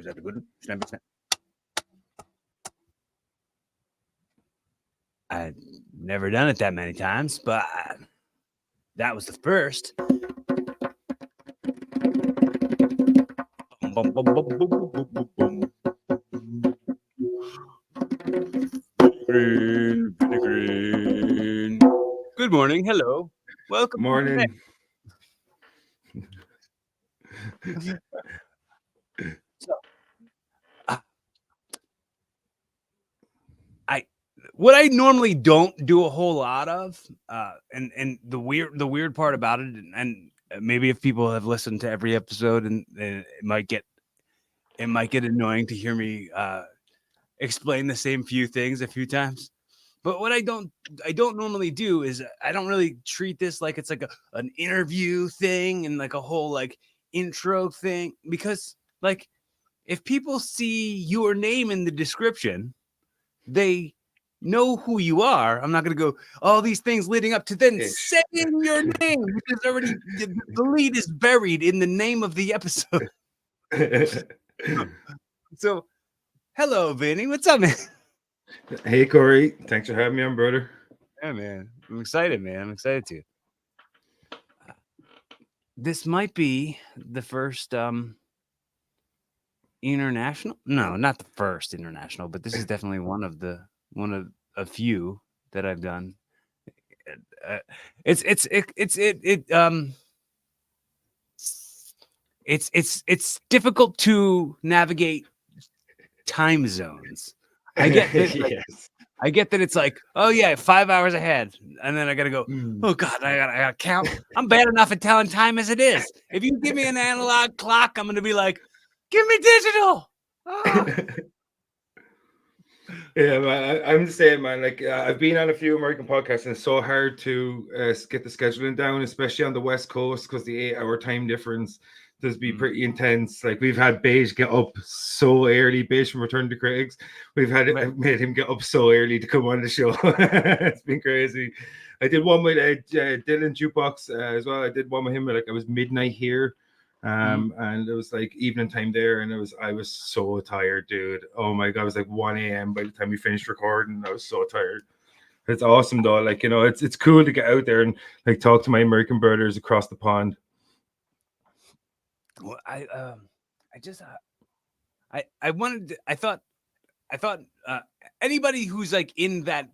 Was that a good one? Snap, snap. I've never done it that many times, but that was the first. Bum, bum, bum, bum, bum, bum, bum, bum. Green, Vinnie Greene. Good morning. Hello. Welcome. Morning. So, what I normally don't do a whole lot of, and the weird part about it, and maybe if people have listened to every episode, and it might get annoying to hear me explain the same few things a few times. But what I don't normally do is I don't really treat this like it's like an interview thing and like a whole like intro thing, because like if people see your name in the description, they know who you are. I'm not going to go all these things leading up to then saying your name, which is already the lead is buried in the name of the episode. So, hello, Vinny. What's up, man? Hey, Cory. Thanks for having me on, brother. Yeah, man. I'm excited, man. I'm excited too. This might be the first international. No, not the first international, but this is definitely one of a few that I've done. It's difficult to navigate time zones. I get that. Yes. I get that it's like, oh yeah, 5 hours ahead, and then I gotta go. Oh God, I gotta count. I'm bad enough at telling time as it is. If you give me an analog clock, I'm gonna be like, give me digital. Yeah, man, I'm the same, man. Like I've been on a few American podcasts, and it's so hard to get the scheduling down, especially on the West Coast, because the 8-hour time difference does be pretty intense. Like we've had Beige get up so early, Beige from Return to Critics. We've had made him get up so early to come on the show. It's been crazy. I did one with Dylan Jukebox as well. I did one with him like it was midnight here. And it was like evening time there, and I was so tired, dude. Oh my god, it was like 1 a.m. by the time we finished recording. I was so tired. It's awesome though, like, you know, it's cool to get out there and like talk to my American brothers across the pond. Well, I thought anybody who's like in that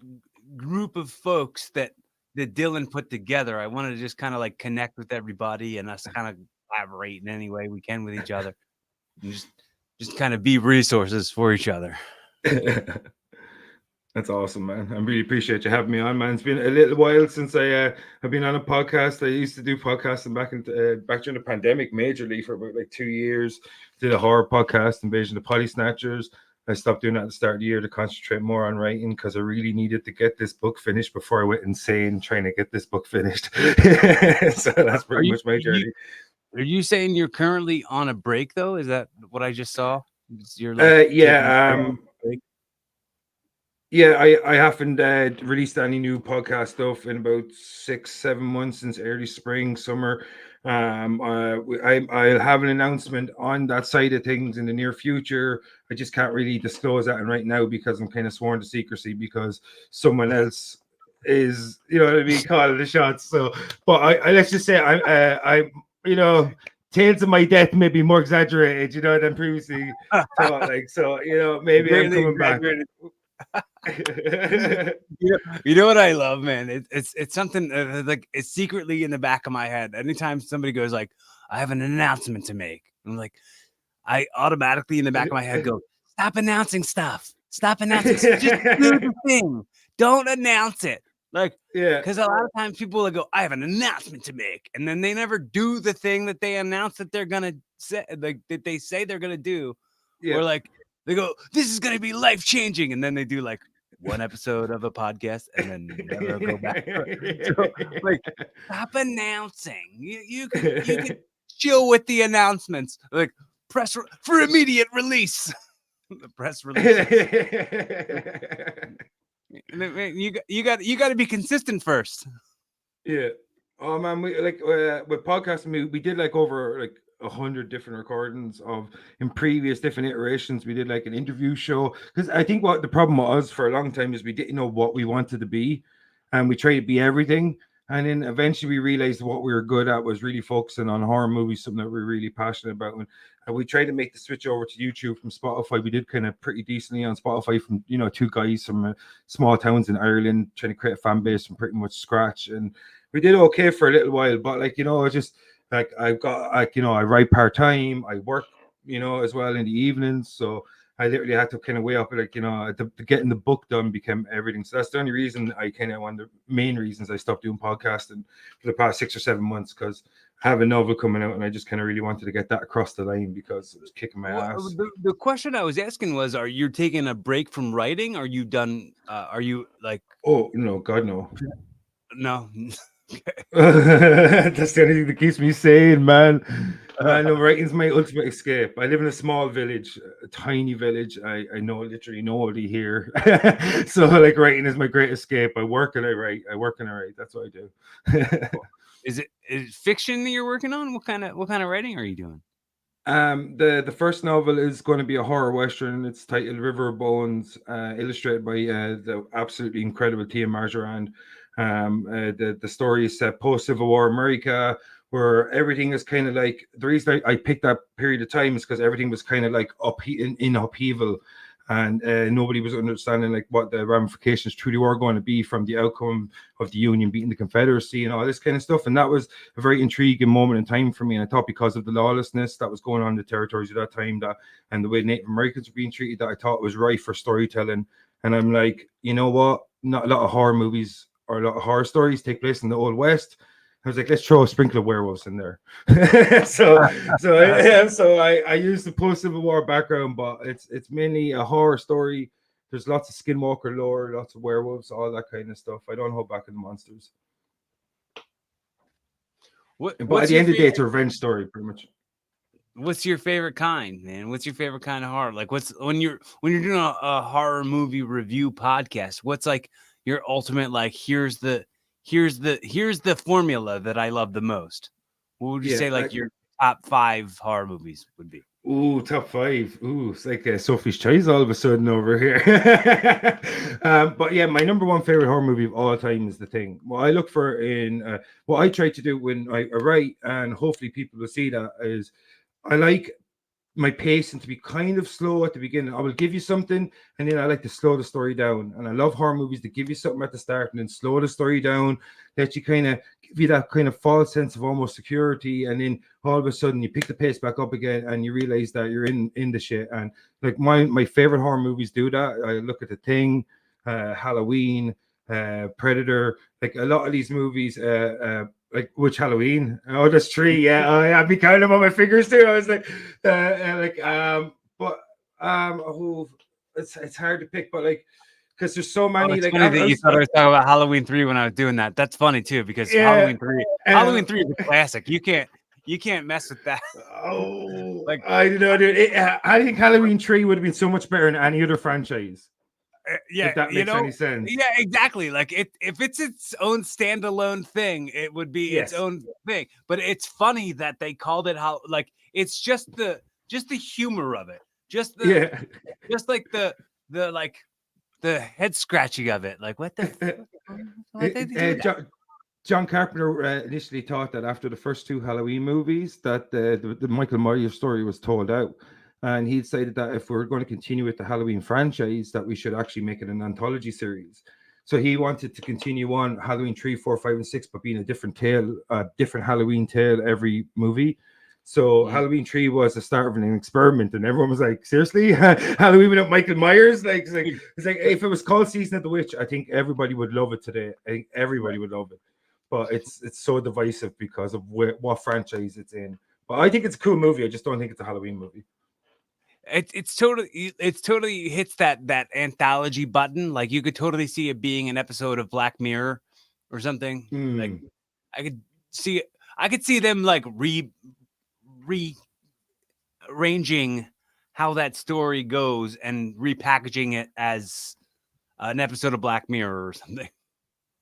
group of folks that Dylan put together, I wanted to just kind of like connect with everybody and us kind of collaborate in any way we can with each other, and just kind of be resources for each other. That's awesome, man. I really appreciate you having me on, man. It's been a little while since I have been on a podcast. I used to do podcasting back during the pandemic majorly for about like 2 years. Did a horror podcast, Invasion of the Potty Snatchers. I stopped doing that at the start of the year to concentrate more on writing because I really needed to get this book finished before I went insane trying to get this book finished. So that's pretty much my journey. Are you saying you're currently on a break though? Is that what I just saw? You're like yeah, I haven't released any new podcast stuff in about 6-7 months since early spring, summer. I'll have an announcement on that side of things in the near future. I just can't really disclose that right now because I'm kind of sworn to secrecy because someone else is, you know what I mean, calling the shots. So, but I let's just say I you know, tales of my death may be more exaggerated, you know, than previously thought. Like, so, you know, maybe I'm coming back. You know what I love, man? It's something like it's secretly in the back of my head. Anytime somebody goes like, I have an announcement to make, I'm like, I automatically in the back of my head go, stop announcing stuff. Stop announcing stuff. Just do the thing. Don't announce it. Like, yeah, because a lot of times people will go, I have an announcement to make, and then they never do the thing that they announce that they're gonna say, like that they say they're gonna do, or like they go, this is gonna be life changing, and then they do like one episode of a podcast and then never go back. So, like, stop announcing. You can chill with the announcements. Like press for immediate release. The press release. You got to be consistent first. Yeah. Oh man, we like with podcasting, we did like over like 100 different recordings of in previous different iterations. We did like an interview show because I think what the problem was for a long time is we didn't know what we wanted to be, and we tried to be everything. And then eventually we realized what we were good at was really focusing on horror movies, something that we're really passionate about. And we tried to make the switch over to YouTube from Spotify. We did kind of pretty decently on Spotify from two guys from small towns in Ireland trying to create a fan base from pretty much scratch. And we did okay for a little while, but like it's just like I've got like I write part time, I work as well in the evenings, so I literally had to kind of weigh up like getting the book done became everything. So that's the only reason I kind of one of the main reasons I stopped doing podcasting for the past 6 or 7 months because I have a novel coming out and I just kind of really wanted to get that across the line because it was kicking my What, ass. the question I was asking was, are you taking a break from writing? Are you done? Are you like, Oh no, God no. no? That's the only thing that keeps me sane, man. Man, no, writing's my ultimate escape. I live in a small village, a tiny village. I know literally nobody here. So like writing is my great escape. I work and I write. I work and I write. That's what I do. Is it fiction that you're working on? What kind of writing are you doing? The first novel is going to be a horror western. It's titled River of Bones, illustrated by the absolutely incredible Tia Margerand. The story is set post Civil War America, where everything is kind of like the reason I picked that period of time is because everything was kind of like in upheaval, and nobody was understanding like what the ramifications truly were going to be from the outcome of the Union beating the Confederacy and all this kind of stuff. And that was a very intriguing moment in time for me. And I thought because of the lawlessness that was going on in the territories at that time, that and the way Native Americans were being treated, that I thought was right for storytelling. And I'm like, you know what? Not a lot of horror movies or a lot of horror stories take place in the Old West. I was like, let's throw a sprinkle of werewolves in there. So I use the post Civil War background, but it's mainly a horror story. There's lots of skinwalker lore, lots of werewolves, all that kind of stuff. I don't hold back on the monsters. But at What's the your end of the day, favorite? it's a revenge story, pretty much. What's your favorite kind, man? What's your favorite kind of horror? Like, what's when you're doing a horror movie review podcast? What's like your ultimate like? Here's the formula that I love the most. What would you Yeah, say like like your top 5 horror movies would be? ooh, top five. Ooh, it's like Sophie's Choice all of a sudden over here. But yeah, my number one favorite horror movie of all time is The Thing. What I look for in what I try to do when I write, and hopefully people will see that is I like my pacing to be kind of slow at the beginning. I will give you something, and then I like to slow the story down. And I love horror movies that give you something at the start and then slow the story down, let you kind of give you that kind of false sense of almost security, and then all of a sudden you pick the pace back up again, and you realize that you're in the shit. And like my favorite horror movies do that. I look at The Thing, Halloween, Predator. Like a lot of these movies, like which Halloween? Oh, there's three. Yeah, I'd be counting them on my fingers too. I was but oh, it's hard to pick, but like because there's so Oh, many. it's Like funny that you thought I was talking about Halloween 3 when I was doing that. That's funny too because yeah, Halloween um, 3 is a classic. You can't mess with that. oh, Like, I don't know, dude. I think Halloween 3 would have been so much better than any other franchise, yeah, if that makes any sense. yeah, exactly. Like if it's its own standalone thing, it would be its Yes. own thing. But it's funny that they called it how like it's just the humor of it. Just the Yeah. just like the like the head scratching of it. Like what did they do with that? John Carpenter initially thought that after the first two Halloween movies, that the Michael Myers story was told out, and he decided that if we are going to continue with the Halloween franchise, that we should actually make it an anthology series. So he wanted to continue on Halloween 3, 4, 5, and 6, but being a different tale, a different Halloween tale every movie. So Mm. Halloween 3 was the start of an experiment, and everyone was like, "Seriously, Halloween without Michael Myers?" Like, it's like if it was called Season of the Witch, I think everybody would love it today. I think everybody Right. would love it, but it's so divisive because of what franchise it's in. But I think it's a cool movie. I just don't think it's a Halloween movie. It's totally hits that anthology button. Like you could totally see it being an episode of Black Mirror or something. Like Mm. I could see I could see them like rearranging how that story goes and repackaging it as an episode of Black Mirror or something.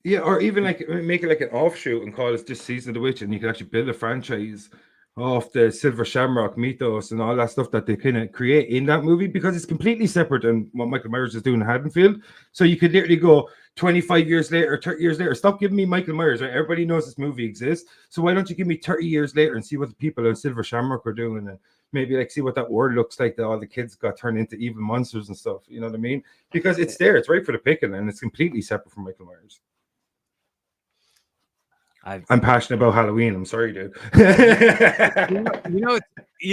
Yeah, or even like make it like an offshoot and call it just Season of the Witch, and you can actually build a franchise off the Silver Shamrock mythos and all that stuff that they kind of create in that movie, because it's completely separate than what Michael Myers is doing in Haddonfield. So you could literally go 25 years later, 30 years later. Stop giving me Michael Myers, right? Everybody knows this movie exists. So why don't you give me 30 years later and see what the people in Silver Shamrock are doing, and maybe like see what that world looks like, that all the kids got turned into evil monsters and stuff. You know what I mean? Because it's there, it's right for the picking, and it's completely separate from Michael Myers. I'm passionate about Halloween. I'm sorry, dude.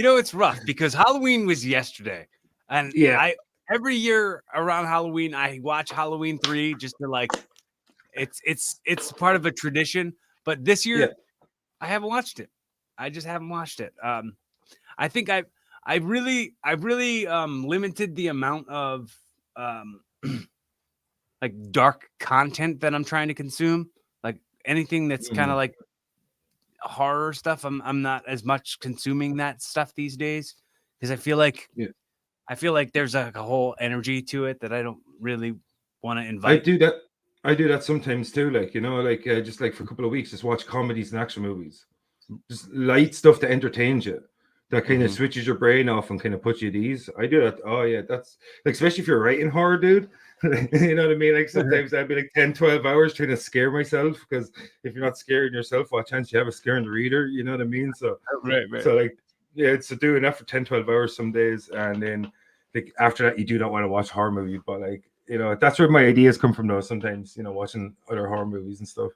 It's rough because Halloween was yesterday, and Yeah. every year around Halloween I watch Halloween 3 just to like it's part of a tradition. But this year I haven't watched it. I just haven't watched it. I think I've really limited the amount of like dark content that I'm trying to consume. Like anything that's kind of like horror stuff, I'm not as much consuming that stuff these days, because I feel like there's like a whole energy to it that I don't really want to I invite. do that. I do that sometimes too. Like, you know, like just like for a couple of weeks, just watch comedies and action movies, just light stuff that entertains you, that kind of switches your brain off and kind of puts you at ease. I do that. Oh yeah, that's like, especially if you're writing horror, dude. You know what I mean? Like sometimes I'd be like 10, 12 hours trying to scare myself, because if you're not scaring yourself, what chance you have of scaring the reader? You know what I mean? So Right. so like, yeah, it's doing that for 10, 12 hours some days, and then like after that you do not want to watch horror movie. But like, you know, that's where my ideas come from though. Sometimes, you know, watching other horror movies and stuff.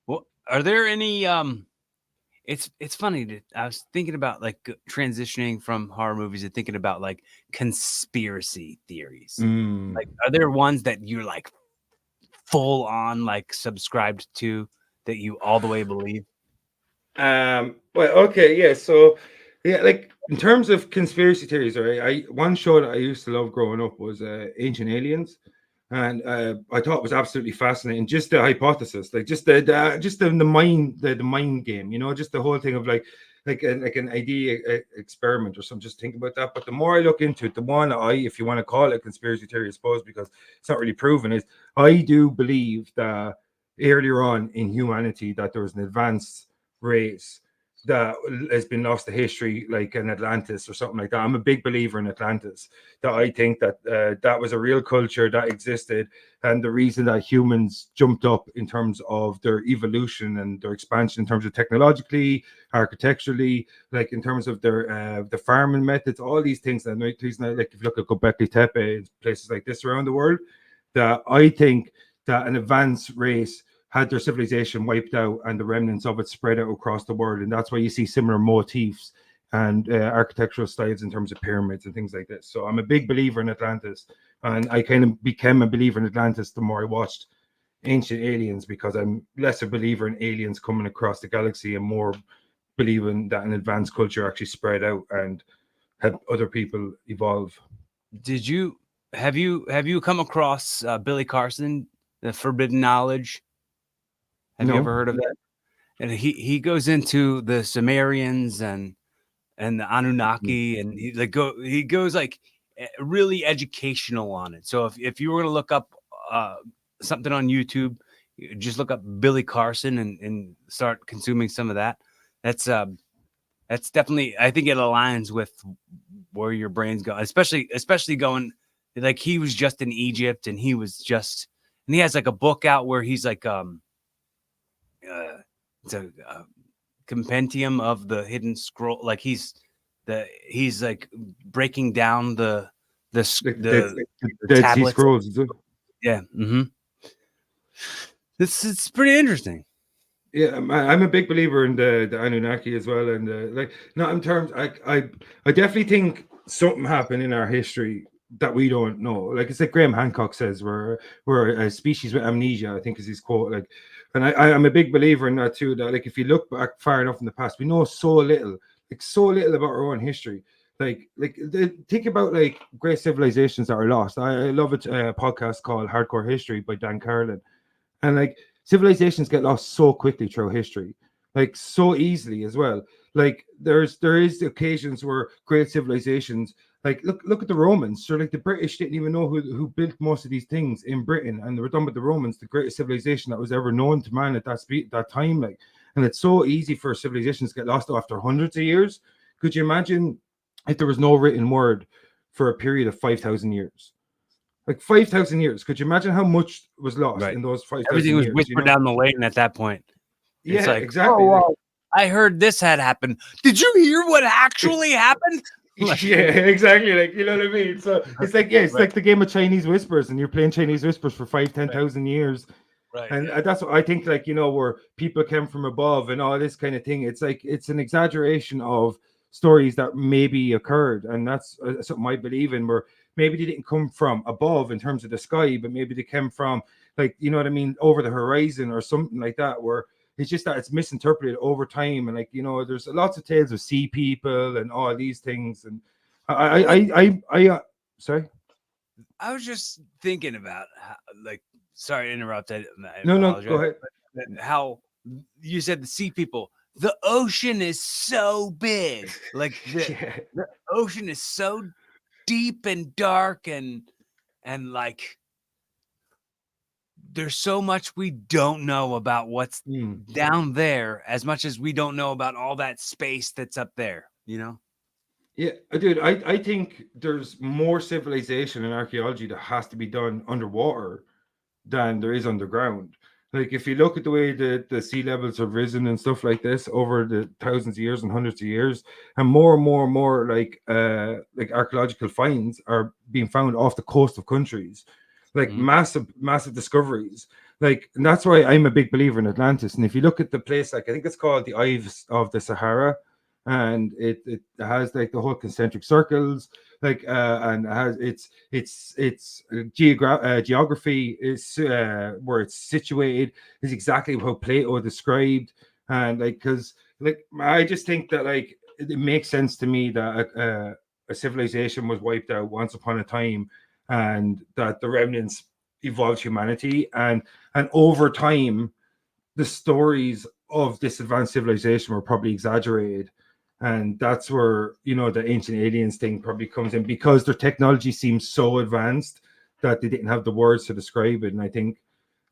Well, are there any it's funny I was thinking about like transitioning from horror movies and thinking about like conspiracy theories. Like, are there ones that you're like full on like subscribed to, that you all the way believe? Well, okay, yeah. So yeah, like in terms of conspiracy theories, right? I one show that I used to love growing up was Ancient Aliens. And I thought it was absolutely fascinating. Just the hypothesis, like just the mind game, you know, just the whole thing of like an idea experiment or something. Just think about that. But the more I look into it, the one if you want to call it a conspiracy theory, I suppose, because it's not really proven, is I do believe that earlier on in humanity that there was an advanced race that has been lost to history, like an Atlantis or something like that. I'm a big believer in Atlantis. That I think that that was a real culture that existed, and the reason that humans jumped up in terms of their evolution and their expansion in terms of technologically, architecturally, like in terms of their the farming methods, all these things. And the reason, like if you look at Göbekli Tepe, places like this around the world, that I think that an advanced race had their civilization wiped out and the remnants of it spread out across the world. And that's why you see similar motifs and architectural styles in terms of pyramids and things like this. So I'm a big believer in Atlantis. And I kind of became a believer in Atlantis the more I watched Ancient Aliens, because I'm less a believer in aliens coming across the galaxy and more believing that an advanced culture actually spread out and help other people evolve. Have you come across Billy Carson, the Forbidden Knowledge? Have you ever No. heard of that? And he goes into the Sumerians and the Anunnaki, and he goes like really educational on it. So if you were to look up something on YouTube, you just look up Billy Carson and start consuming some of that. That's definitely, I think it aligns with where your brain's going, especially going like he was just in Egypt, and he has like a book out where he's like it's a compendium of the hidden scroll. Like he's like breaking down the Dead Sea tablets. Scrolls. Yeah. It's pretty interesting. Yeah, I'm a big believer in the Anunnaki as well, and like not in terms. I definitely think something happened in our history that we don't know. Like it's like Graham Hancock says, we're a species with amnesia, I think is his quote. Like, and I'm a big believer in that too. That like if you look back far enough in the past, we know so little, like so little about our own history. Think about like great civilizations that are lost. I love a podcast called Hardcore History by Dan Carlin, and like civilizations get lost so quickly through history, like so easily as well. Like there is occasions where great civilizations Like look at the Romans. So like the British didn't even know who built most of these things in Britain, and they were done with the Romans, the greatest civilization that was ever known to man at that speed, that time. Like, and it's so easy for civilizations to get lost after hundreds of years. Could you imagine if there was no written word for a period of 5,000 years? Like 5,000 years. Could you imagine how much was lost Right. in those Everything 5,000 was years? You whispered know? down the lane at that point. It's Yeah, like, exactly. oh, Like, well, I heard this had happened. Did you hear what actually happened? Like, yeah, exactly. Like, you know what I mean? So it's like, yeah, it's right, like the game of Chinese whispers, and you're playing Chinese whispers for five, ten right, thousand years. right. And Yeah. that's what I think, like, you know, where people came from above and all this kind of thing. It's like, it's an exaggeration of stories that maybe occurred. And that's something I believe in, where maybe they didn't come from above in terms of the sky, but maybe they came from, like, you know what I mean, over the horizon or something like that, where it's just that it's misinterpreted over time. And like, you know, there's lots of tales of sea people and all these things. And Well, sorry. I was just thinking about how, like, sorry to interrupt. I No, go apologize. ahead. But how you said the sea people, the ocean is so big. Like Yeah. the ocean is so deep and dark and like there's so much we don't know about what's Mm. down there as much as we don't know about all that space that's up there, you know? Yeah, dude, I think there's more civilization and archaeology that has to be done underwater than there is underground. Like if you look at the way the sea levels have risen and stuff like this over the thousands of years and hundreds of years, and more like archaeological finds are being found off the coast of countries, like Mhm. massive discoveries. Like, and that's why I'm a big believer in Atlantis. And if you look at the place, like I think it's called the Ives of the Sahara, and it has like the whole concentric circles, like and it has geography is where it's situated is exactly how Plato described. And like, because like I just think that like it makes sense to me that a civilization was wiped out once upon a time, and that the remnants evolved humanity, and over time the stories of this advanced civilization were probably exaggerated. And that's where, you know, the ancient aliens thing probably comes in, because their technology seems so advanced that they didn't have the words to describe it. And I think,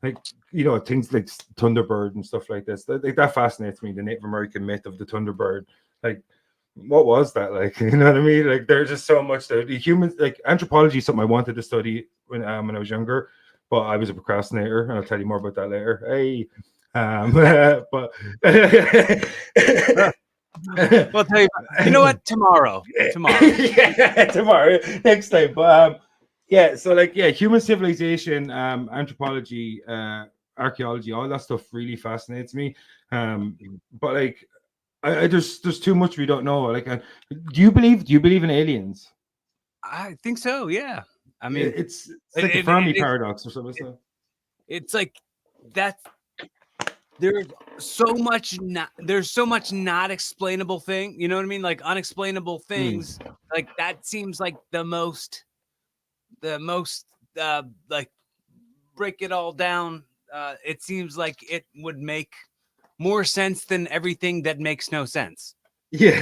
like, you know, things like Thunderbird and stuff like this, that fascinates me, the Native American myth of the Thunderbird. Like, what was that like? You know what I mean? Like, there's just so much that the humans, like anthropology is something I wanted to study when I was younger, but I was a procrastinator, and I'll tell you more about that later. Hey, but Well, I'll tell you, you know what? Tomorrow. yeah, tomorrow, next time. But yeah, so like, yeah, human civilization, anthropology, archaeology, all that stuff really fascinates me. But like, there's too much we don't know. Like, do you believe in aliens? I think so. Yeah. I mean, It's it, like the it, it, Fermi it, paradox or something. it So. it's like that's there's so much not explainable thing. You know what I mean? Like unexplainable Mm. things. Like that seems like the most like break it all down. It seems like it would make more sense than everything that makes no sense. Yeah,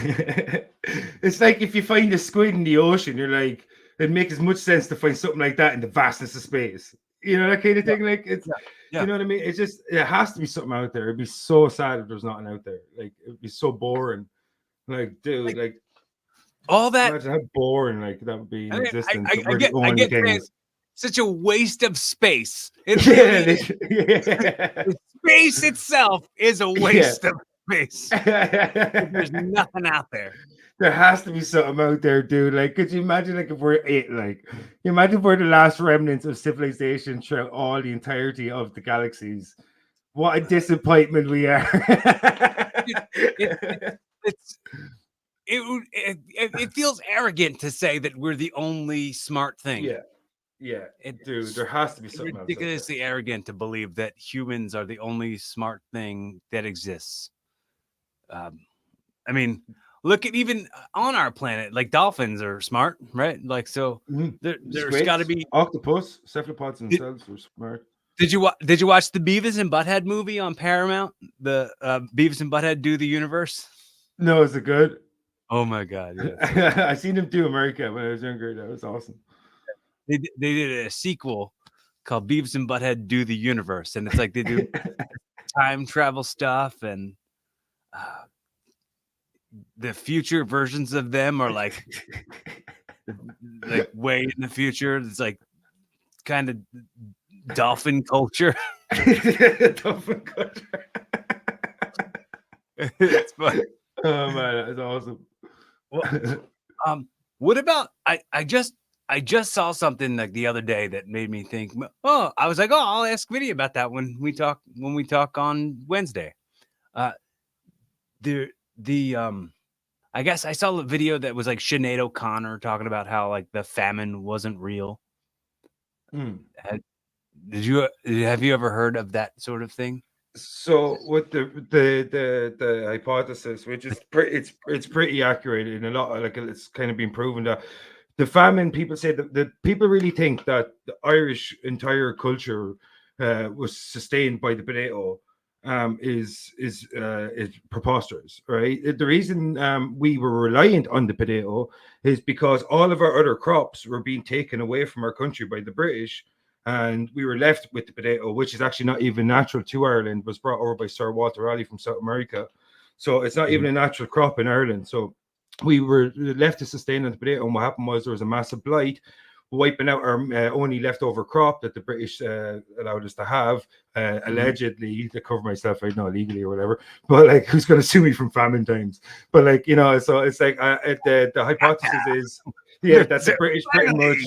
it's like if you find a squid in the ocean, you're like, it makes as much sense to find something like that in the vastness of space. You know, that kind of Yeah, thing. Like, it's, yeah, you yeah. know what I mean? It's just, it has to be something out there. It'd be so sad if there's nothing out there. Like, it'd be so boring. Like, dude, Like like, all that. imagine how boring like that would be I in mean, existence if I we're the get, I only get saying things. such a waste of space. It Yeah, really is. yeah, The space itself is a yeah. waste of space. There's nothing out there. There has to be something out there, dude. Like, could you imagine, like, if we're it, like, you imagine if we're the last remnants of civilization throughout all the entirety of the galaxies. What a disappointment we are. Dude, it, it, it's it feels arrogant to say that we're the only smart thing. Yeah, yeah, dude. It's There has to be something else out there. ridiculously arrogant to believe that humans are the only smart thing that exists. Um, I mean, look at even on our planet, like dolphins are smart, right? Like so, there's got to Squids, be. octopus, cephalopods Did, themselves were smart. did you watch the Beavis and Butthead movie on Paramount? The Beavis and Butthead Do the Universe. No, is it good? Oh my God, yes. I seen him do America when I was younger. That was awesome. They did a sequel called Beavis and Butthead Do the Universe, and it's like they do time travel stuff, and the future versions of them are like way in the future. It's like kind of dolphin culture. Dolphin culture. It's fun. Oh man, that's awesome. Well, what about I just saw something like the other day that made me think, oh, I was like, oh, I'll ask Vinnie about that when we talk on Wednesday. The I guess I saw a video that was like Sinead O'Connor talking about how like the famine wasn't real. Have you ever heard of that sort of thing? So with the hypothesis, which is it's pretty accurate in a lot, like it's kind of been proven that the famine, people say that people really think that the Irish entire culture was sustained by the potato, is preposterous, right? The reason we were reliant on the potato is because all of our other crops were being taken away from our country by the British, and we were left with the potato, which is actually not even natural to Ireland, was brought over by Sir Walter Raleigh from South America. So it's not even a natural crop in Ireland. So we were left to sustain on the potato, and what happened was there was a massive blight, wiping out our only leftover crop that the British allowed us to have, allegedly, to cover myself, right now, legally or whatever. But like, who's going to sue me from famine times? But like, you know, so it's like the hypothesis is, yeah, that's the British pretty much.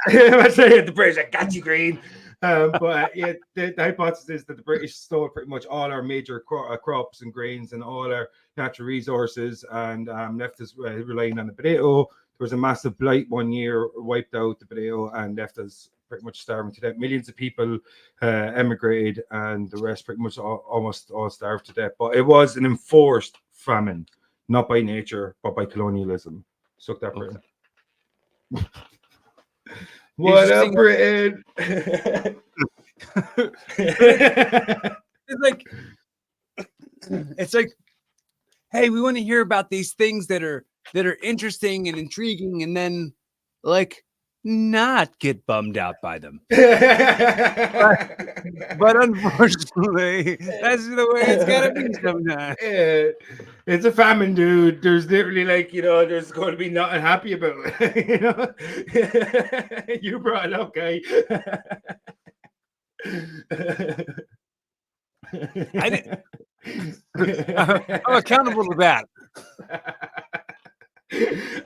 The British, I got you, Green. But yeah, the hypothesis is that the British stole pretty much all our major crops and grains and all our natural resources, and left us relying on the potato. There was a massive blight one year, wiped out the potato, and left us pretty much starving to death. Millions of people emigrated, and the rest pretty much almost all starved to death. But it was an enforced famine, not by nature, but by colonialism. Suck that, Britain. What up, Britain? It's like, hey, we want to hear about these things that are interesting and intriguing, and then like not get bummed out by them. But unfortunately, that's the way it's gotta be sometimes. It's a famine, dude. There's literally, like, you know, there's going to be nothing happy about it. You know, you brought it up, guy. I'm accountable to that.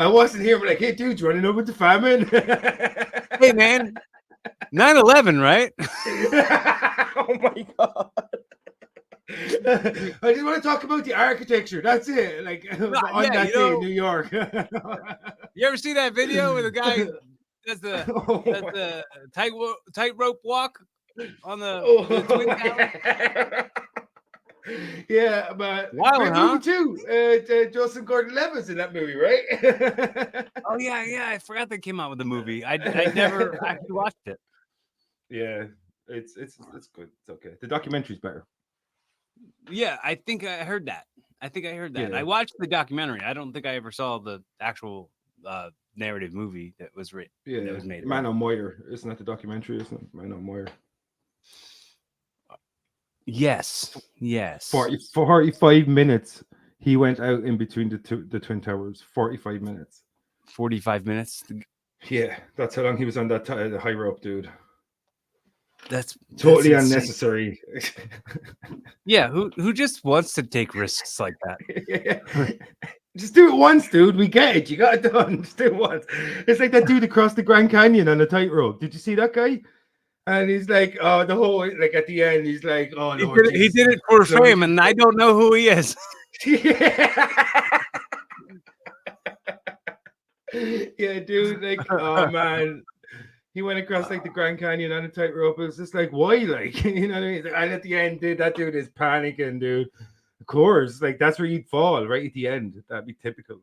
I wasn't here, but like, hey, dude, you want to know about the famine? Hey, man, 9/11, right? Oh my god. I just want to talk about the architecture. That's it. Like, on that day in New York. You ever see that video where the guy does the tightrope walk on the Twin Towers? Yeah, but Wild, movie too. Joseph Gordon-Levitt's in that movie, right? Oh yeah. I forgot they came out with the movie. I never actually watched it. Yeah, it's good. It's okay. The documentary's better. Yeah, I think I heard that. Yeah. I watched the documentary. I don't think I ever saw the actual narrative movie that was written. Yeah, that was made. Man on Moyer. Isn't that the documentary? Isn't it? Man on Moyer. Yes. 45 minutes. He went out in between the Twin Towers. 45 minutes. 45 minutes. Yeah, that's how long he was on that high rope, dude. That's totally unnecessary. Yeah, who just wants to take risks like that? Yeah. Just do it once, dude. We get it. You got it done. Just do it once. It's like that dude across the Grand Canyon on a tightrope. Did you see that guy? And he's like, oh, the whole, like, at the end, he's like, oh, Lord, he did it for fame, and I don't know who he is. Yeah, dude, like, oh man, he went across like the Grand Canyon on a tightrope. It was just like, why, like, you know what I mean? And at the end, dude, that dude is panicking, dude. Of course, like, that's where you'd fall, right at the end. That'd be typical.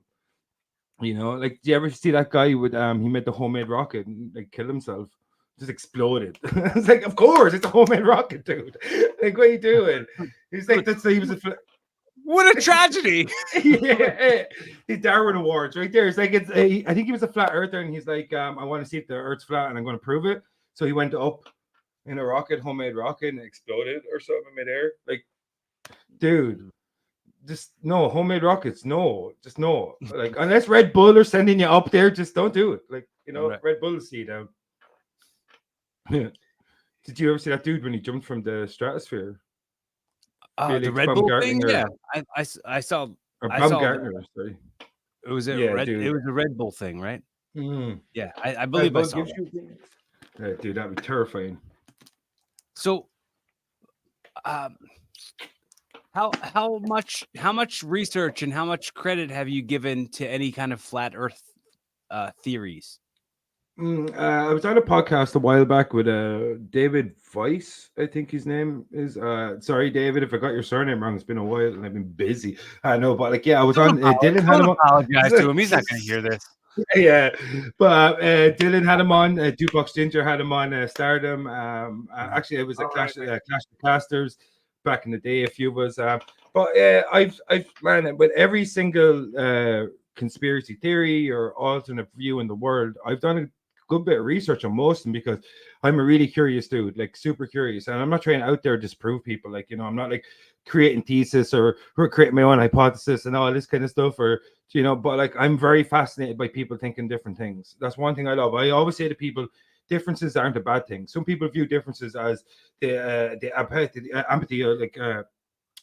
You know, like, do you ever see that guy with he made the homemade rocket and like killed himself? Just exploded. I was like, of course, it's a homemade rocket, dude. Like, what are you doing? He's like, he was a What a tragedy. Yeah, the Darwin Awards right there. It's like I think he was a flat earther, and he's like, I want to see if the Earth's flat, and I'm going to prove it. So he went up in a rocket, homemade rocket, and it exploded or something in midair. Like, dude, just no homemade rockets. No, just no. Like, unless Red Bull are sending you up there, just don't do it. Like, Right. Red Bull will see you down. Did you ever see that dude when he jumped from the stratosphere? The Felix Red Bull thing, Baumgartner yeah. I saw or I saw that. Baumgartner? Sorry. It was Yeah, it dude. was a Red Bull thing, right? Mm. Yeah, I Red believe I Bull saw gives that. you. Dude, that'd be terrifying. So, um, how much research and how much credit have you given to any kind of flat Earth theories? I was on a podcast a while back with David Weiss, I think his name is. Sorry, David, if I got your surname wrong. It's been a while and I've been busy. I know, but like, yeah, I was on. Dylan had Don't him on. apologize to him. He's not going to hear this. Yeah, but Dylan had him on. Dupbox Ginger had him on. Stardom. Actually, it was a Clash of Casters back in the day. A few of us. But I've man, with every single conspiracy theory or alternate view in the world, I've done a good bit of research on most of them because I'm a really curious dude, like super curious, and I'm not trying to out there disprove people. Like, I'm not like creating thesis or creating my own hypothesis and all this kind of stuff, or but like I'm very fascinated by people thinking different things. That's one thing I love. I always say to people, differences aren't a bad thing. Some people view differences as the empathy, or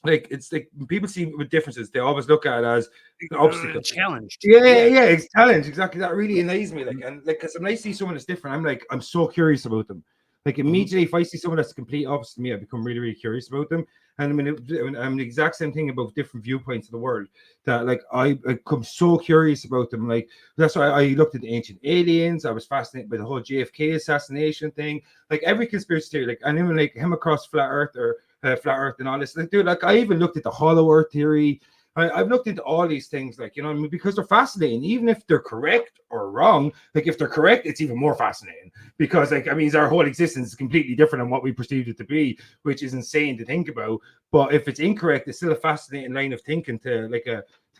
like it's like when people see with differences, they always look at it as an obstacle. Challenged. Yeah, it's challenge. Exactly. That really annoys me. Like, and like, because when I see someone that's different, I'm so curious about them. Like, immediately, if I see someone that's the complete opposite to me, I become really, really curious about them. And I mean, I'm the exact same thing about different viewpoints of the world. That like, I become so curious about them. Like, that's why I looked at the ancient aliens. I was fascinated by the whole JFK assassination thing. Like, every conspiracy theory. Like, and even like him across flat Earth or flat Earth and all this. Like, dude, like I even looked at the Hollow Earth theory. I've looked into all these things, like, I mean, because they're fascinating, even if they're correct or wrong. Like, if they're correct, it's even more fascinating because, like, I mean, our whole existence is completely different than what we perceived it to be, which is insane to think about. But if it's incorrect, it's still a fascinating line of thinking to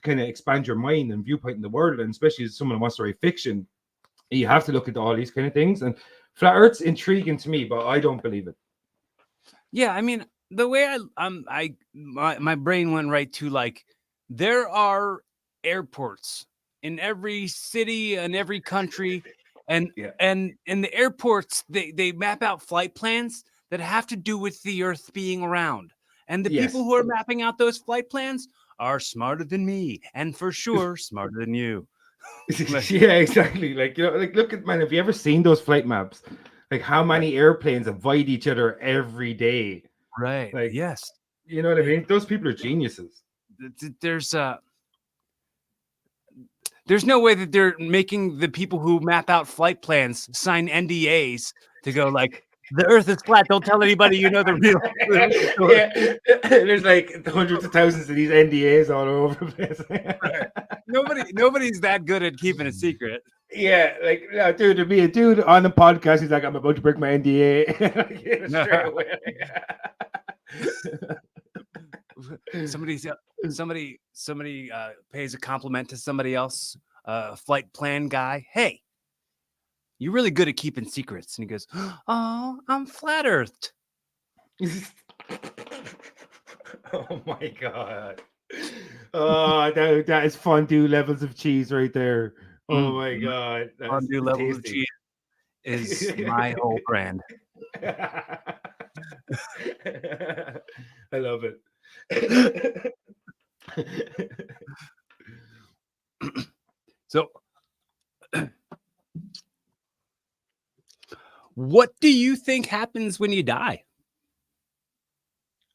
kind of expand your mind and viewpoint in the world, and especially as someone who wants to write fiction, you have to look into all these kind of things. And flat Earth's intriguing to me, but I don't believe it. Yeah, I mean, the way my brain went right to, like, there are airports in every city and every country, and in the airports they map out flight plans that have to do with the Earth being around, and the people who are mapping out those flight plans are smarter than me, and for sure smarter than you. Yeah, exactly. Like, like, look at, man, have you ever seen those flight maps? Like, how many airplanes avoid each other every day? Right. Like, Yes. you know what I mean? Those people are geniuses. There's no way that they're making the people who map out flight plans sign NDAs to go like, the Earth is flat. Don't tell anybody you know the real story. Yeah, there's like hundreds of thousands of these NDAs all over the place. Right. Nobody's that good at keeping a secret. Yeah, like, yeah, dude, there'd be a dude on the podcast. He's like, I'm about to break my NDA straight away. Somebody pays a compliment to somebody else, a flight plan guy. Hey, you're really good at keeping secrets. And he goes, oh, I'm flat earthed. Oh my god. Oh, that is fondue levels of cheese right there. Oh my god. Fondue That's level of tasty. cheese is my whole brand. I love it. So, what do you think happens when you die?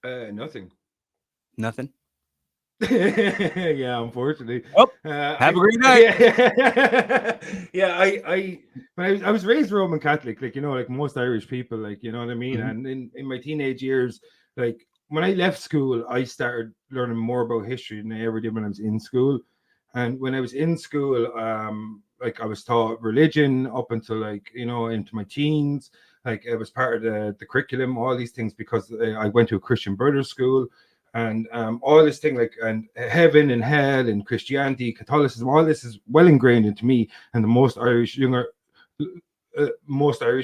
Nothing. Nothing. Yeah, unfortunately. Oh, have a great night. Yeah, I was raised Roman Catholic, like, like most Irish people, like, you know what I mean. And in my teenage years, like when I left school, I started learning more about history than I ever did when I was in school. And when I was in school, like I was taught religion up until, like, into my teens. Like, it was part of the curriculum, all these things, because I went to a Christian Brothers school. and all this thing, like, and heaven and hell and Christianity, Catholicism, all this is well ingrained into me and the most Irish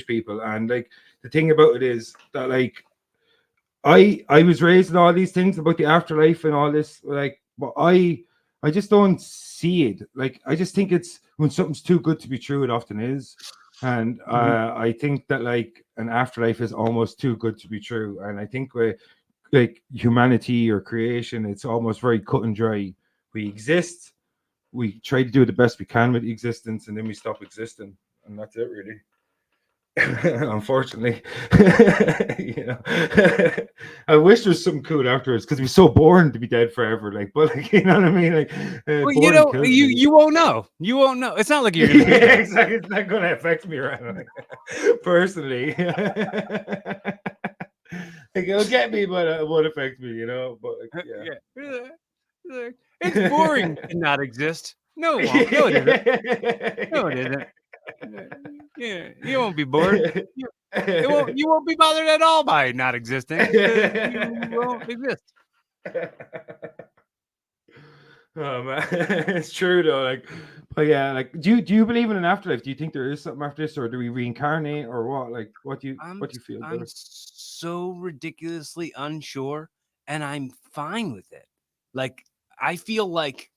people. And like the thing about it is that like I was raised in all these things about the afterlife and all this, like, but I just don't see it. Like, I just think it's when something's too good to be true, it often is. And I think that like an afterlife is almost too good to be true. And I think we like humanity or creation, it's almost very cut and dry. We exist, we try to do the best we can with existence, and then we stop existing, and that's it, really. Unfortunately, you know, I wish there was something cool afterwards because it'd be so boring to be dead forever. Like, but like, you know what I mean? Like, well, boring kills me. you won't know. You won't know. It's not like you're gonna be Yeah, dead. exactly. It's not going to affect me right now, personally. Like, it'll get me, but it won't affect me. You know, but like, yeah. Yeah. It's boring to not exist. No, it won't. No, it isn't. No, it isn't. Yeah, you won't be bored. You won't be bothered at all by not existing because you won't exist. Oh man, it's true though. Like, but yeah, like, do you believe in an afterlife? Do you think there is something after this, or do we reincarnate, or what? Like, what do you feel I'm about it? so ridiculously unsure, and I'm fine with it. Like, I feel like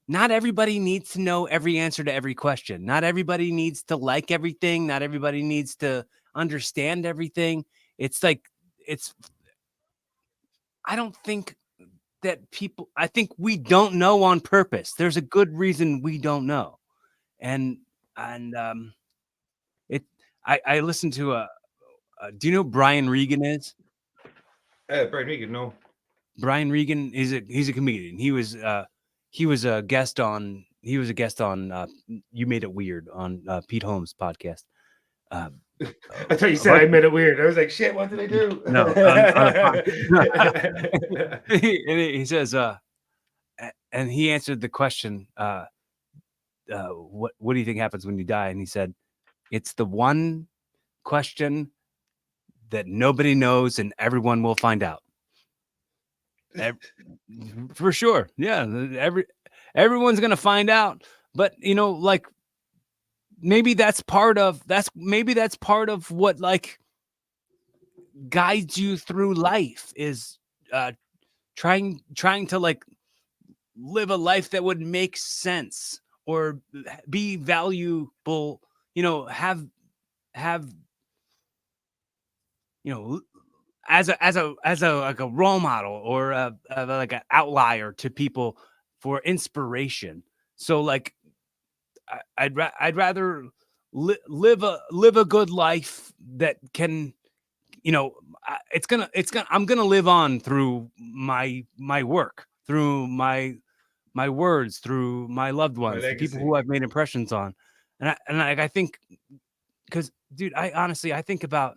not everybody needs to know every answer to every question. Not everybody needs to like everything. Not everybody needs to understand everything. It's like, it's, I don't think that people, I think we don't know on purpose. There's a good reason we don't know. And, and it, I listened to do you know who Brian Regan is? Brian Regan, no. Brian Regan is he's a comedian. He was a guest on You Made It Weird on Pete Holmes' podcast. Uh, I thought you a said I bunch made it weird. I was like, shit, what did I do? no on a podcast. And he says and he answered the question what do you think happens when you die? And he said it's the one question that nobody knows and everyone will find out. For sure. Yeah, everyone's going to find out, but you know, like maybe that's part of what like guides you through life is trying to like live a life that would make sense or be valuable, you know, have you know, as a like a role model or like an outlier to people for inspiration. So like I'd rather live a good life that can, you know, I'm gonna live on through my work, through my words, through my loved My ones, the people legacy. who I've made impressions on. And I think, because dude, I honestly I think about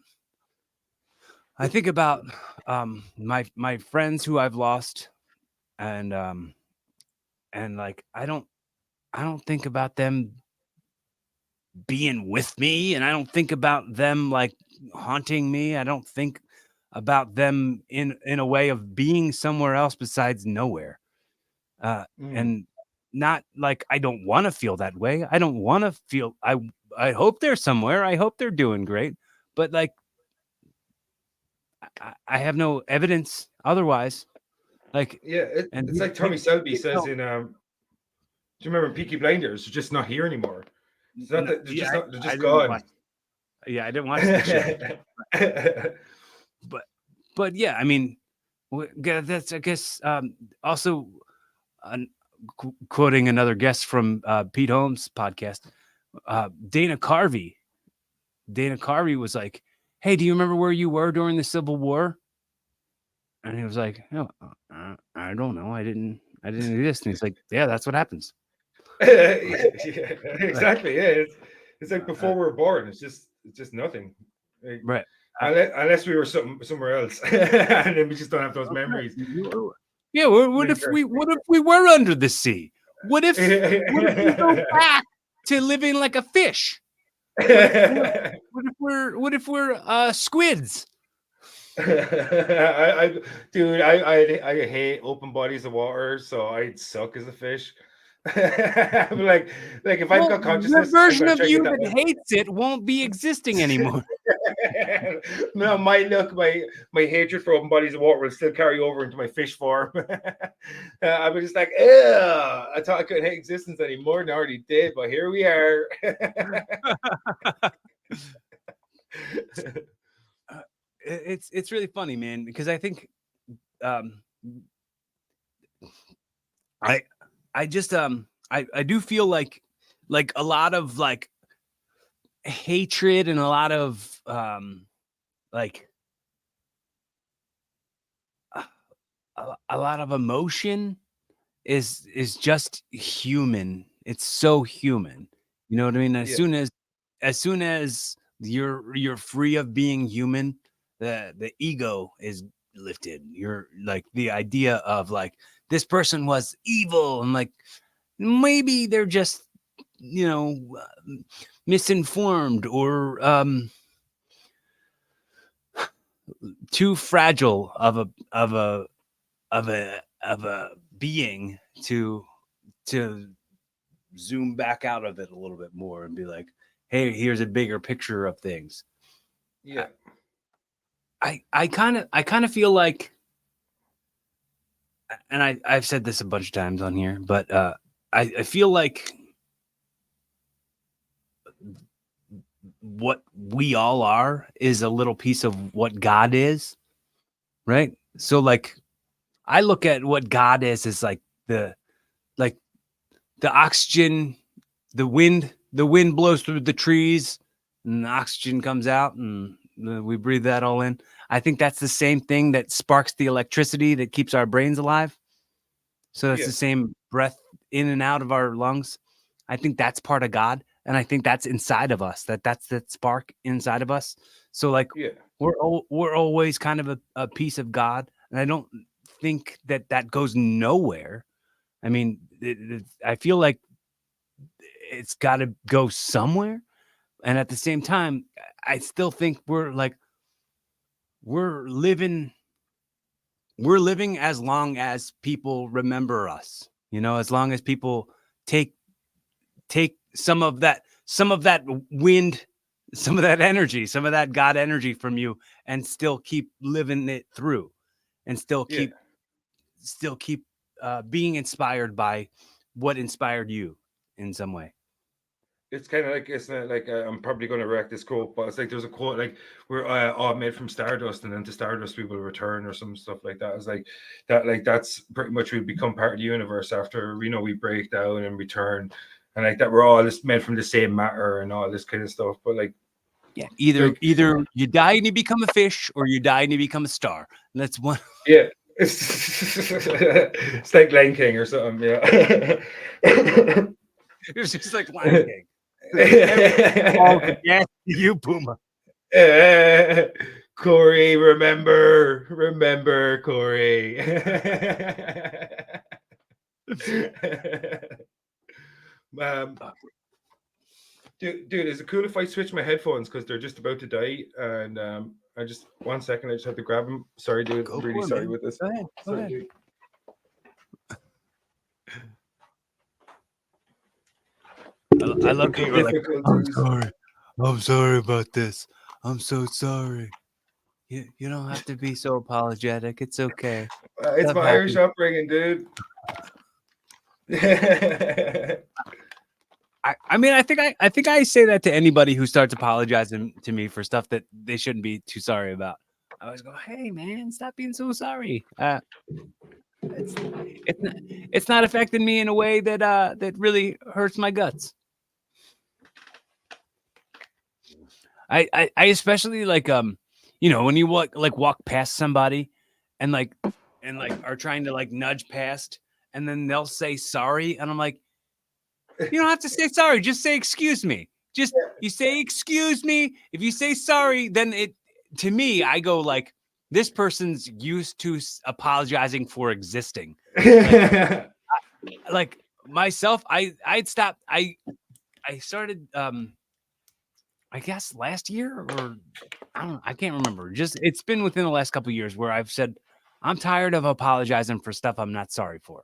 my friends who I've lost, and like I don't think about them being with me, and I don't think about them like haunting me. I don't think about them in a way of being somewhere else besides nowhere. Mm. And not like I don't want to feel that way. I don't want to feel I hope they're somewhere. I hope they're doing great. But like I have no evidence otherwise. Like, Yeah, and it's like Tommy Selby says no, in do you remember Peaky Blinders? They're just not here anymore. It's not that they're yeah, just not. They're I just didn't gone. watch. Yeah, I didn't watch the show, but yeah, I mean, that's I guess also quoting another guest from Pete Holmes' podcast, Dana Carvey. Dana Carvey was like, "Hey, do you remember where you were during the Civil War?" And he was like, "No, I don't know. I didn't exist." And he's like, "Yeah, that's what happens." Yeah, Like, exactly. Yeah, it's like uh, before we were born. It's just nothing. Like, right. unless we were somewhere else, and then we just don't have those Okay. memories. Yeah. What if we were under the sea? What if we go back to living like a fish? What if we're squids? Dude, I hate open bodies of water, so I'd suck as a fish. I'm like if I've Well, got the consciousness, I'm version gonna of try to get you that that one. hates it won't be existing anymore. No, my hatred for open bodies of water will still carry over into my fish form. I was just like, yeah, I thought I couldn't hate existence anymore, and I already did, but here we are. It's really funny, man, because I think um, I I just I do feel like a lot of like hatred and a lot of like a lot of emotion is just human. It's so human. You know what I mean? Yeah, As soon as you're free of being human, the ego is lifted. You're like the idea of like this person was evil and like maybe they're just you know misinformed or too fragile of a being to zoom back out of it a little bit more and be like, hey, here's a bigger picture of things. yeah, I kind of feel like, and I've said this a bunch of times on here, but I feel like what we all are is a little piece of what God is, right? So like I look at what God is as like the oxygen, the wind blows through the trees and the oxygen comes out and we breathe that all in. I think that's the same thing that sparks the electricity that keeps our brains alive. So that's yeah, the same breath in and out of our lungs. I think that's part of God, and I think that's inside of us. That's that spark inside of us. So like yeah. we're always kind of a piece of God, and I don't think that goes nowhere. I mean, I feel like it's got to go somewhere, and at the same time, I still think we're living we're living as long as people remember us. You know, as long as people take take some of that wind, some of that energy, some of that God energy from you and still keep living it through and Yeah. still keep being inspired by what inspired you in some way. It's kind of like it's not like I'm probably going to wreck this quote, but it's like there's a quote like we're all made from stardust, and then to stardust we will return, or some stuff like that. It's like that, like that's pretty much we become part of the universe after we break down and return, and like that we're all just made from the same matter and all this kind of stuff. But Yeah, like either you die and you become a fish or you die and you become a star. And that's one. yeah, it's like Lion King or something. Yeah. It's just like Lion King. Like everything falls against you, Puma. Cory, remember, Cory. um, dude, is it cool if I switch my headphones because they're just about to die? And I just 1 second, I just have to grab them. Sorry, dude. I'm Go really for it, sorry man. with this. Go ahead. Go Sorry, ahead. dude. I love Technical people are like, I'm difficulties. sorry. I'm sorry about this. I'm so sorry. You don't have to be so apologetic. It's okay. It's Stuff my Irish happens. upbringing, dude. I mean, I think I say that to anybody who starts apologizing to me for stuff that they shouldn't be too sorry about. I always go, hey man, stop being so sorry. It's it's not affecting me in a way that really hurts my guts. I especially like when you walk past somebody and like are trying to like nudge past and then they'll say sorry and I'm like, you don't have to say sorry, just say excuse me. Just you say excuse me. If you say sorry, then it to me I go like this person's used to apologizing for existing. Like like myself, I'd stop I started I guess last year, or I don't, I can't remember. Just it's been within the last couple of years where I've said I'm tired of apologizing for stuff I'm not sorry for.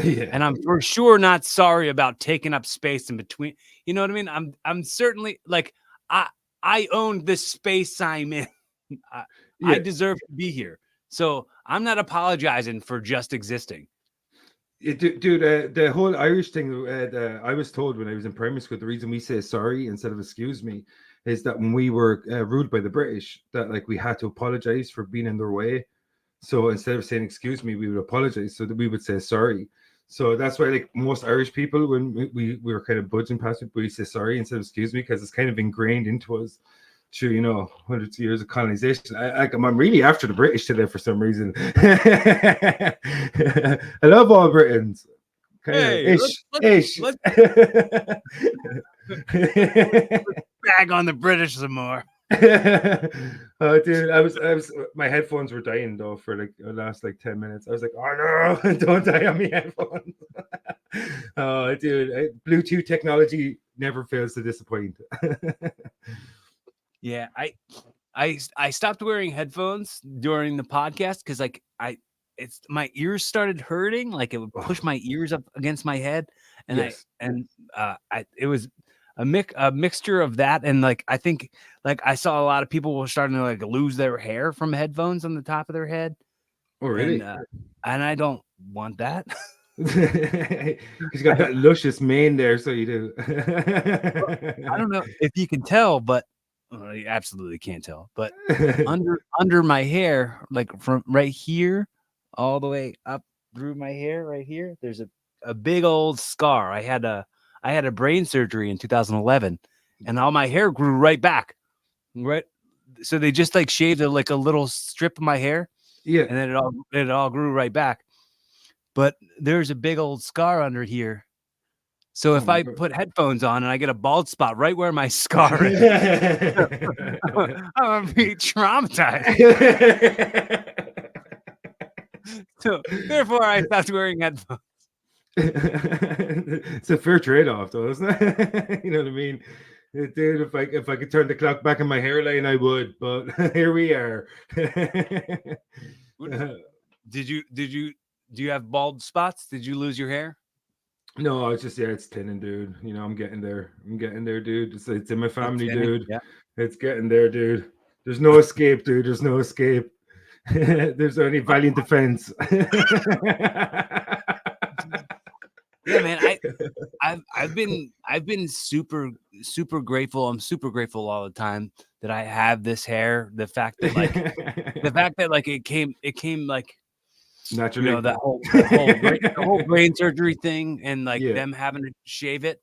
Yeah. And I'm for sure not sorry about taking up space in between. You know what I mean? I'm certainly like I I own this space I'm in. I, I Yeah. deserve to be here. So I'm not apologizing for just existing. Dude, the whole Irish thing, I was told when I was in primary school, the reason we say sorry instead of excuse me is that when we were ruled by the British, that like we had to apologize for being in their way. So instead of saying excuse me, we would apologize so that we would say sorry. So that's why like most Irish people, when we were kind of budging past it, we say sorry instead of excuse me because it's kind of ingrained into us through, you know, hundreds of years of colonization. I'm really after the British today for some reason. I love all Britons. Kind of Hey, ish. let's bag on the British some more. Oh, dude, my headphones were dying though for like the last like 10 minutes. I was like, oh no, don't die on me headphones. Oh, dude, Bluetooth technology never fails to disappoint. Yeah, I stopped wearing headphones during the podcast because like it's my ears started hurting, like it would push Oh, my ears up against my head, and yes. I it was a mixture of that and like I think like I saw a lot of people were starting to like lose their hair from headphones on the top of their head, Oh, and really? uh and I don't want that. He's got that luscious mane there, so you do. I don't know if you can tell, but well, you absolutely can't tell. But under my hair, like from right here all the way up through my hair right here, there's a big old scar. I had a brain surgery in 2011 and all my hair grew right back. Right. So they just like shaved like a little strip of my hair Yeah. and then it all grew right back. But there's a big old scar under here. So Oh if my I god. put headphones on and I get a bald spot right where my scar is, I'm gonna be traumatized. So therefore, I stopped wearing headphones. It's a fair trade-off, though, isn't it? You know what I mean? Dude, if I could turn the clock back in my hairline, I would. But here we are. What did you do you have bald spots? Did you lose your hair? No, it's just it's thinning, dude. You know, I'm getting there. I'm getting there, dude. It's in my It's family, thinning. dude. Yeah. It's getting there, dude. There's no escape, dude. There's no escape. There's only valiant defense. Yeah, man. I've been super grateful. I'm super grateful all the time that I have this hair. The fact that like it came like you know Naturally. that the whole brain surgery thing and like Yeah. them having to shave it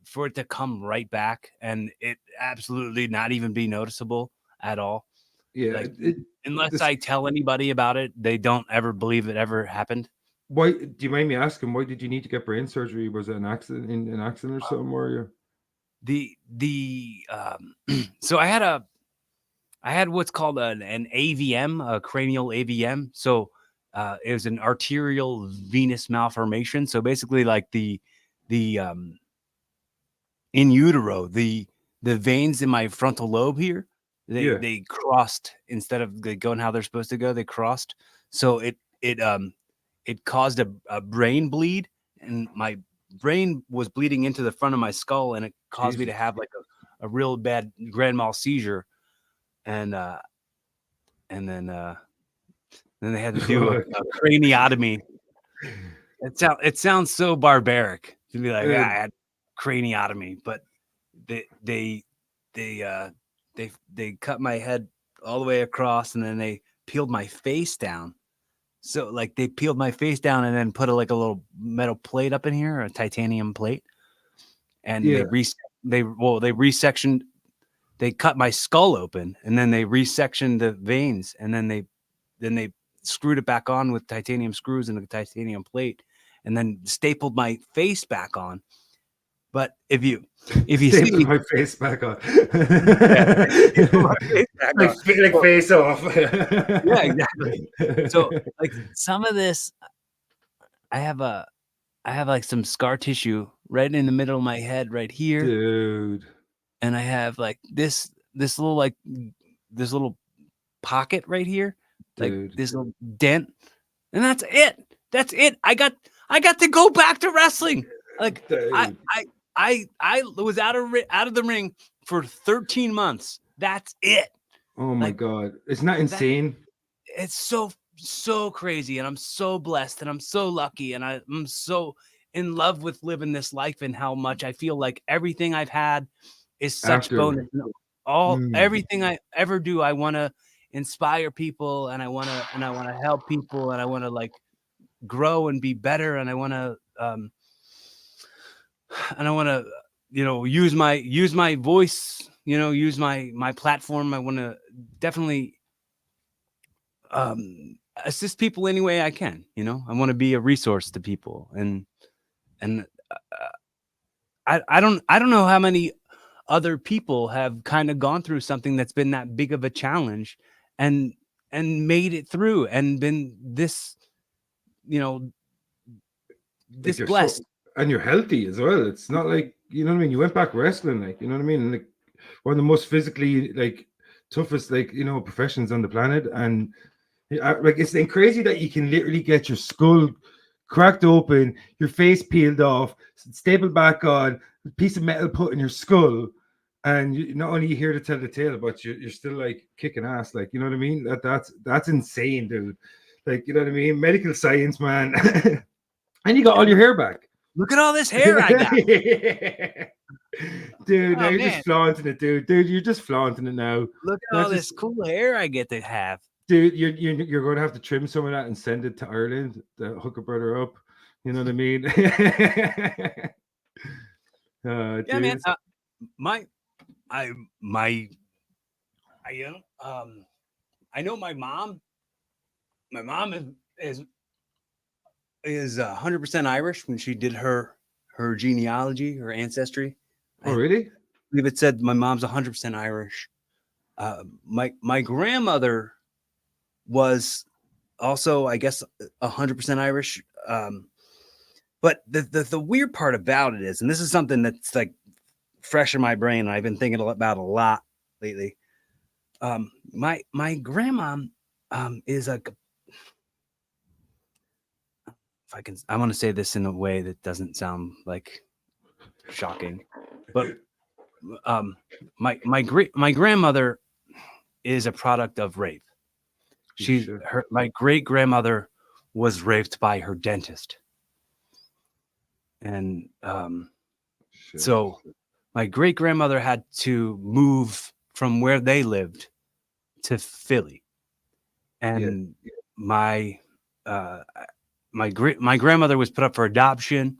for it to come right back and it absolutely not even be noticeable at all. Yeah. Like unless This I tell anybody about it, they don't ever believe it ever happened. Why do you mind me asking, why did you need to get brain surgery? Was it an accident or something, or you? So I had what's called an AVM, a cranial AVM. So it was an arterial venous malformation. So basically, like the in utero, the veins in my frontal lobe here, Yeah. they crossed instead of like going how they're supposed to go. They crossed. So it caused a brain bleed, and my brain was bleeding into the front of my skull, and it caused me to Jesus. have like a real bad grand mal seizure, and and then they had to do Fuck. a craniotomy. It sounds so barbaric to be like, Uh, I had craniotomy, but they they they they cut my head all the way across, and then they peeled my face down. So like they peeled my face down and then put like a little metal plate up in here, a titanium plate, and yeah. they resectioned. They cut my skull open, and then they resectioned the veins, and then they screwed it back on with titanium screws and a titanium plate, and then stapled my face back on. But if you Stapled see, my face back on. yeah, stapled my face back on. Like So, face off. yeah, exactly. So like some of this, I have a I have like some scar tissue right in the middle of my head, right here, Dude. and I have like this little like this little pocket right here, like dude, this little dent, and that's it. That's it. I got to go back to wrestling. Like I dude. I was out of the ring for 13 months. That's it. Oh my Like god, isn't that that insane? it's so crazy, and I'm so blessed, and I'm so lucky, and I'm so in love with living this life, and how much I feel like everything I've had is such bonus. After, All mm, everything I ever do, I want to inspire people, and I want to help people, and I want to like grow and be better, and I want to and I want to use my voice, use my platform. I want to definitely assist people any way I can. I want to be a resource to people, and I don't know how many other people have kind of gone through something that's been that big of a challenge, and made it through, and been this, you know like this you're so, blessed. and you're healthy as well. It's not like, you know what I mean. You went back wrestling, like, you know what I mean. And like one of the most physically like toughest, like, you know, professions on the planet, and like it's crazy that you can literally get your skull cracked open, your face peeled off, stapled back on, a piece of metal put in your skull, and you, not only you here to tell the tale, but you're still like kicking ass, like, you know what I mean. That's insane, dude. Like, you know what I mean. Medical science, man. And you got Yeah, all your hair back. look at all this hair I got. Dude, now Oh you're man, just flaunting it, dude. Dude, you're just flaunting it now. look at Not all just, this cool hair I get to have. dude, you're going to have to trim some of that and send it to Ireland to hook a brother up. You know what I mean? Yeah, man. Dude. My I my I I know my mom is is 100% Irish. When she did her genealogy, her ancestry, Oh, I really? believe it said my mom's 100% Irish. My grandmother was also, I guess, 100% Irish. But the weird part about it is, and this is something that's like fresh in my brain, and I've been thinking about a lot lately. My grandma is a, if I can, I want to say this in a way that doesn't sound like shocking, but um, my grandmother is a product of rape. You sure? My great grandmother was raped by her dentist, and Shit. so my great grandmother had to move from where they lived to Philly, Yeah. and my uh, my grandmother was put up for adoption,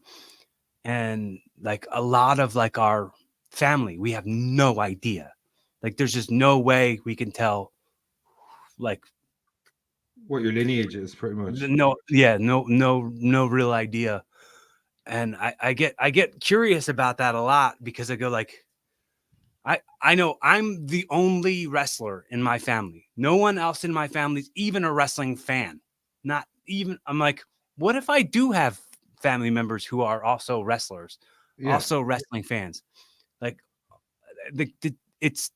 and like a lot of like our family, we have no idea. Like there's just no way we can tell. Like What your lineage is, pretty much. no, yeah, no real idea. And I get curious about that a lot, because I go like, I know I'm the only wrestler in my family. No one else in my family is even a wrestling fan. Not even. I'm like, what if I do have family members who are also wrestlers, Yeah. also wrestling fans? Like, it's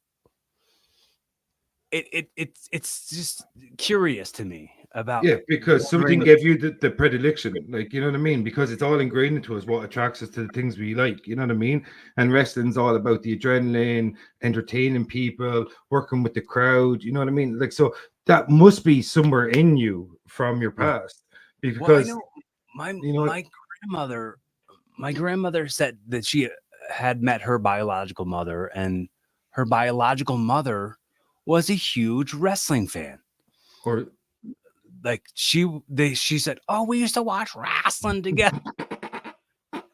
it's just curious to me about Yeah, because something wondering. gave you the predilection, like, you know what I mean? Because it's all ingrained into us what attracts us to the things we like, you know what I mean? And wrestling's all about the adrenaline, entertaining people, working with the crowd, you know what I mean? Like, so that must be somewhere in you from your Right. past, Well, I because, know my you know what? my grandmother my grandmother said that she had met her biological mother, and her biological mother was a huge wrestling fan. Or, Like she said, "Oh, we used to watch wrestling together.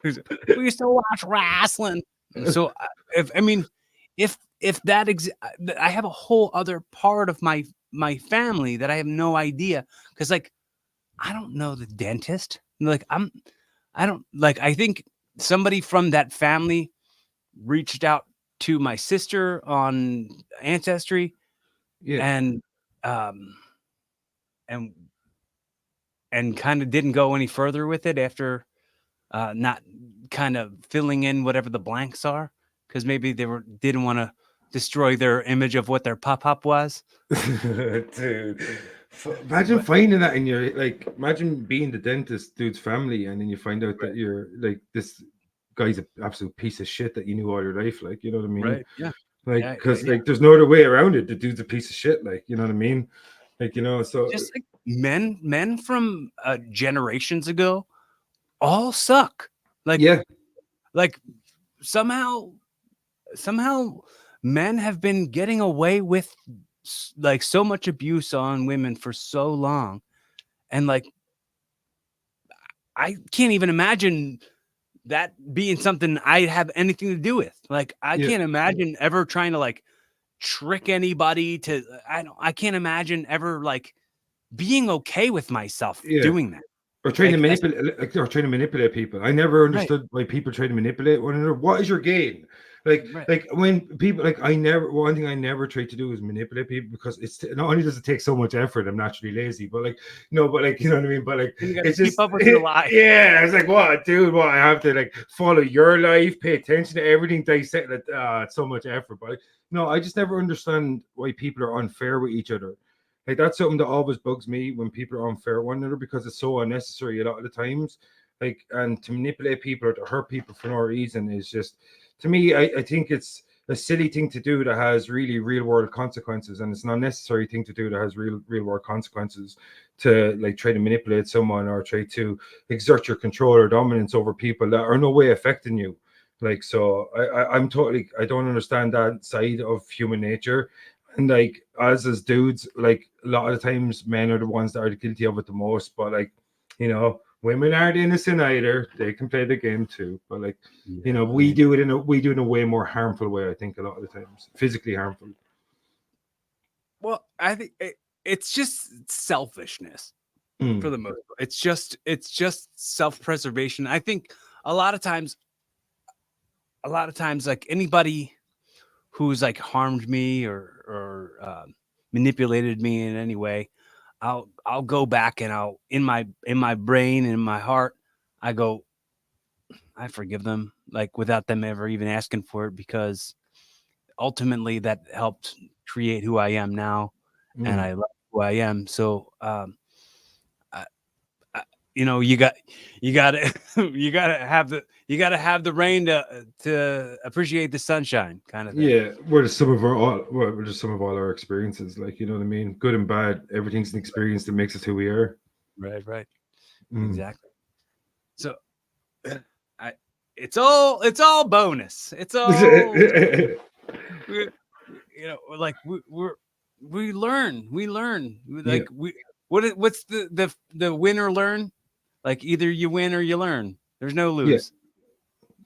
We used to watch wrestling." And so, if I mean, if that I have a whole other part of my family that I have no idea, because like I don't know the dentist. Like I don't like. I think somebody from that family reached out to my sister on Ancestry, yeah, and um and kind of didn't go any further with it after not kind of filling in whatever the blanks are, because maybe they didn't want to destroy their image of what their pop was. Dude, imagine But finding that in your like. Imagine being the dentist dude's family, and then you find out that you're like this guy's an absolute piece of shit that you knew all your life. Like, you know what I mean? right, yeah, Like, yeah, because yeah. like there's no other way around it. The dude's a piece of shit. Like, you know what I mean? Like, so Just like men from generations ago all suck. Like yeah, like somehow somehow men have been getting away with like so much abuse on women for so long, and like I can't even imagine that being something I have anything to do with. Like I yeah, can't imagine ever trying to like trick anybody to I can't imagine ever like being okay with myself yeah. doing that. Or trying to Like manipulate, like, or trying to manipulate people. I never right, understood why people try to manipulate one another. What is your gain? right. Like when people like I never one thing I never try to do is manipulate people because it's not only does it take so much effort. I'm naturally lazy, but like no, but like you know what I mean. But like And you got to it's keep just up with your life. yeah. It's like what, dude? What I have to like follow your life, pay attention to everything, dissect it. It's so much effort. But like, no, I just never understand why people are unfair with each other. Like that's something that always bugs me when people are unfair with one another because it's so unnecessary a lot of the times. Like and to manipulate people or to hurt people for no reason is just to me, I think it's a silly thing to do that has really real world consequences, and it's an unnecessary thing to do that has real world consequences to like try to manipulate someone or try to exert your control or dominance over people that are no way affecting you. Like so, I'm totally I don't understand that side of human nature, and like us as dudes, like a lot of the times men are the ones that are guilty of it the most. But like, women aren't innocent either. They can play the game too. But like, Yeah, we yeah. do it in a way more harmful way. I think a lot of the times, physically harmful. Well, I think it's just selfishness for Mm, the most part. It's just self-preservation. I think a lot of times like anybody who's like harmed me or manipulated me in any way, I'll go back and I'll in my brain and in my heart, I go, I forgive them, like without them ever even asking for it, because ultimately that helped create who I am now, and mm. I love who I am. So I, you got to you got to have the rain to appreciate the sunshine, kind of thing. Yeah, we're just some of all our experiences. Like you know what I mean, good and bad. Everything's an experience that makes us who we are. Right, Mm. exactly. So I it's all bonus. It's all we like we learn Yeah, like what's the win or learn, like either you win or you learn, there's no yeah. lose.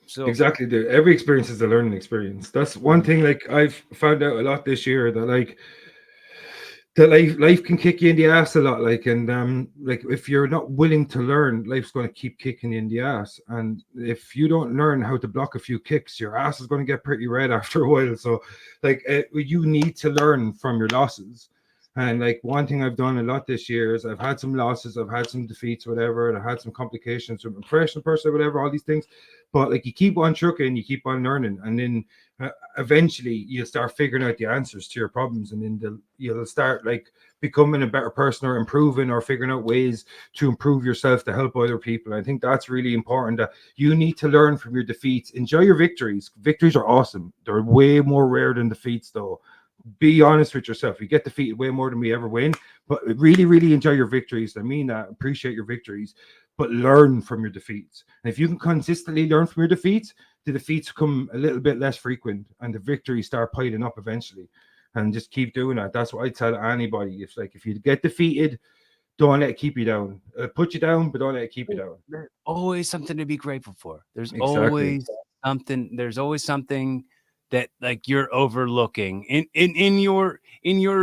So Exactly, dude. Every experience is a learning experience. That's one thing. Like I've found out a lot this year that life can kick you in the ass a lot. Like if you're not willing to learn, life's going to keep kicking you in the ass. And if you don't learn how to block a few kicks, your ass is going to get pretty red after a while. So, like you need to learn from your losses. And like one thing I've done a lot this year is I've had some losses, I've had some defeats, whatever, and I had some complications with my professional person, whatever, all these things. But like you keep on trucking, you keep on learning, and then eventually you'll start figuring out the answers to your problems, and then you'll start like becoming a better person or improving or figuring out ways to improve yourself to help other people. I think that's really important, that you need to learn from your defeats. Enjoy your victories. Victories are awesome. They're way more rare than defeats though. Be honest with yourself. You get defeated way more than we ever win, but really, really enjoy your victories. I mean that. Appreciate your victories, but learn from your defeats. And if you can consistently learn from your defeats, the defeats become a little bit less frequent and the victories start piling up eventually. And just keep doing that. That's what I tell anybody. If you get defeated, don't let it keep you down. Put you down, but don't let it keep you down. there's always something to be grateful for. There's Exactly. always something that like you're overlooking in your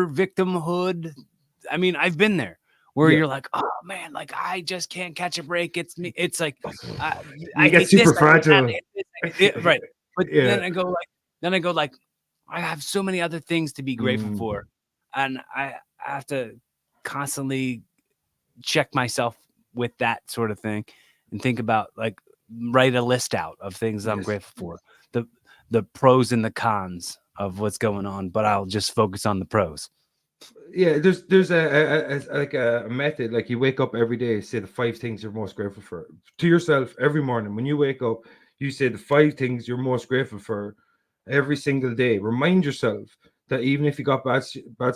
victimhood. I mean, I've been there where Yeah. you're like, oh man, like I just can't catch a break. It's me. It's like I, You I get hate this. super I hate that. I fragile. hate this. Right. But Yeah. then I go like, I have so many other things to be grateful Mm, for, and I have to constantly check myself with that sort of thing and think about like write a list out of things I'm yes. grateful for. The the pros and the cons of what's going on, but I'll just focus on the pros. Yeah, there's a method. Like, you wake up every day, say the 5 things you're most grateful for to yourself every morning. When you wake up, you say the 5 things you're most grateful for every single day. Remind yourself that even if you got bad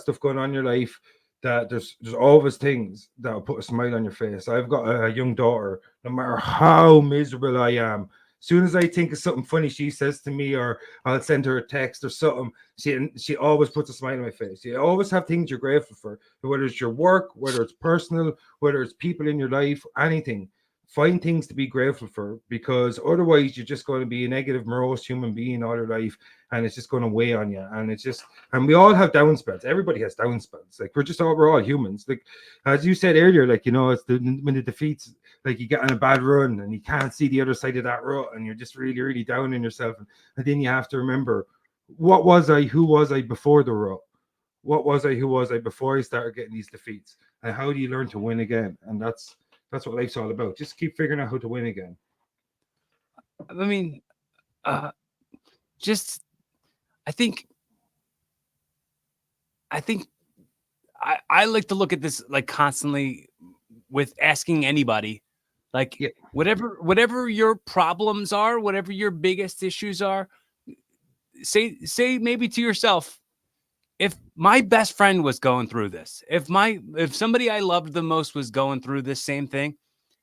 stuff going on in your life, that there's always things that will put a smile on your face. I've got a young daughter. No matter how miserable I am, as soon as I think of something funny she says to me, or I'll send her a text or something, she always puts a smile on my face. You always have things you're grateful for, whether it's your work, whether it's personal, whether it's people in your life, anything. Find things to be grateful for, because otherwise you're just going to be a negative, morose human being all your life, and it's just going to weigh on you. And it's just, and we all have down spells. Everybody has down spells. Like, we're all humans. Like, as you said earlier, like, it's when the defeats, like, you get on a bad run and you can't see the other side of that rut, and you're just really, really down on yourself. And then you have to remember, what was I? Who was I before the rut? What was I? Who was I before I started getting these defeats? And how do you learn to win again? And that's what life's all about. Just keep figuring out how to win again. I mean, just I think I like to look at this like constantly with asking anybody, like, Yeah. whatever your problems are, whatever your biggest issues are, say maybe to yourself, if my best friend was going through this, if somebody I loved the most was going through this same thing,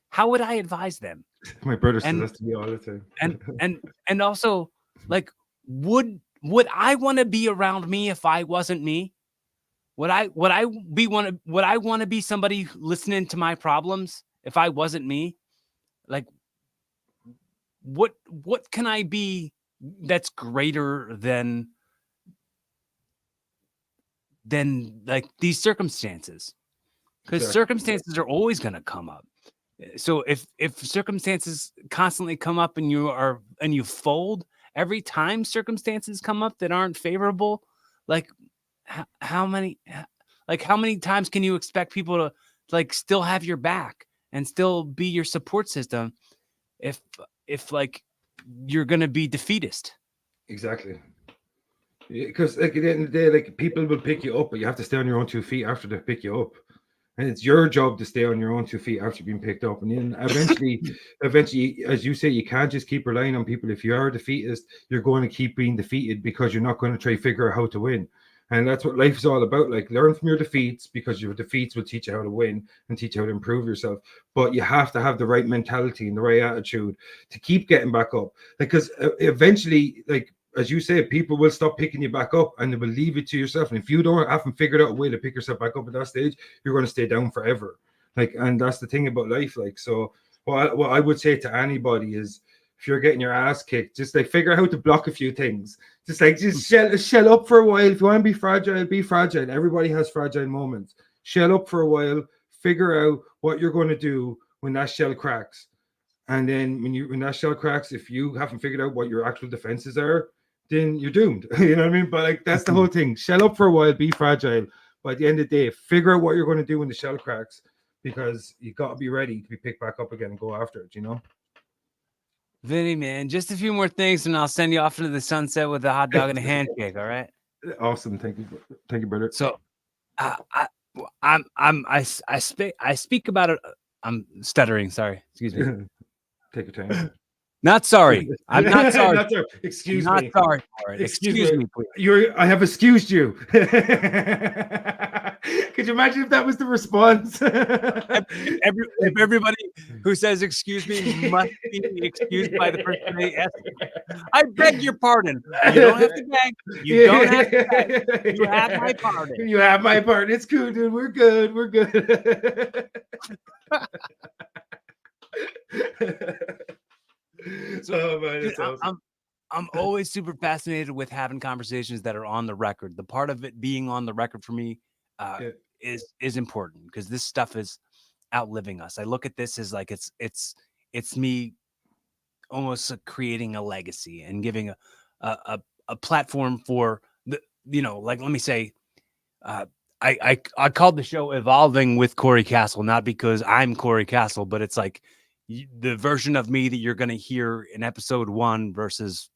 how would I advise them? My brother says And that to me all the time. and also, like, would I want to be around me if I wasn't me? Would I want to be somebody listening to my problems if I wasn't me? Like, what can I be that's greater than like these circumstances? Because Exactly. circumstances are always going to come up. So if circumstances constantly come up and you fold every time circumstances come up that aren't favorable, like, how many times can you expect people to, like, still have your back and still be your support system if like you're gonna be defeatist? Exactly. Because, like, at the end of the day, like, people will pick you up, but you have to stay on your own 2 feet after they pick you up. And it's your job to stay on your own 2 feet after being picked up. And then eventually, as you say, you can't just keep relying on people. If you are a defeatist, you're going to keep being defeated, because you're not going to try to figure out how to win. And that's what life is all about. Like, learn from your defeats, because your defeats will teach you how to win and teach you how to improve yourself. But you have to have the right mentality and the right attitude to keep getting back up. Because eventually, like, as you say, people will stop picking you back up, and they will leave it to yourself. And if you haven't figured out a way to pick yourself back up at that stage, you're going to stay down forever. Like, and that's the thing about life. Like, so what I would say to anybody is, if you're getting your ass kicked, just, like, figure out how to block a few things. Just shell up for a while. If you want to be fragile, be fragile. Everybody has fragile moments. Shell up for a while. Figure out what you're going to do when that shell cracks. And then when that shell cracks, if you haven't figured out what your actual defenses are, then you're doomed. You know what I mean? But, like, that's the whole thing. Shell up for a while, be fragile. But at the end of the day, figure out what you're going to do when the shell cracks, because you got to be ready to be picked back up again and go after it, Vinny, man, just a few more things and I'll send you off into the sunset with a hot dog and a handshake. All right. Awesome. Thank you, brother. So, I speak about it. I'm stuttering. Sorry. Excuse me. Take your time. Not sorry. I'm not sorry. Not sorry. Excuse not me. sorry for it. Excuse me. Me, please. I have excused you. Could you imagine if that was the response? If everybody who says excuse me must be excused by the person they ask, I beg your pardon. You don't have to beg. You don't have to beg. You have my pardon. You have my pardon. It's cool, dude. We're good. We're good. Oh, man, that's awesome. I'm always super fascinated with having conversations that are on the record. The part of it being on the record for me is important, because this stuff is outliving us. I look at this as like it's me almost creating a legacy and giving a platform for the, like, let me say, I called the show Evolving with Cory Kastle, not because I'm Cory Kastle, but it's like the version of me that you're going to hear in episode 1 versus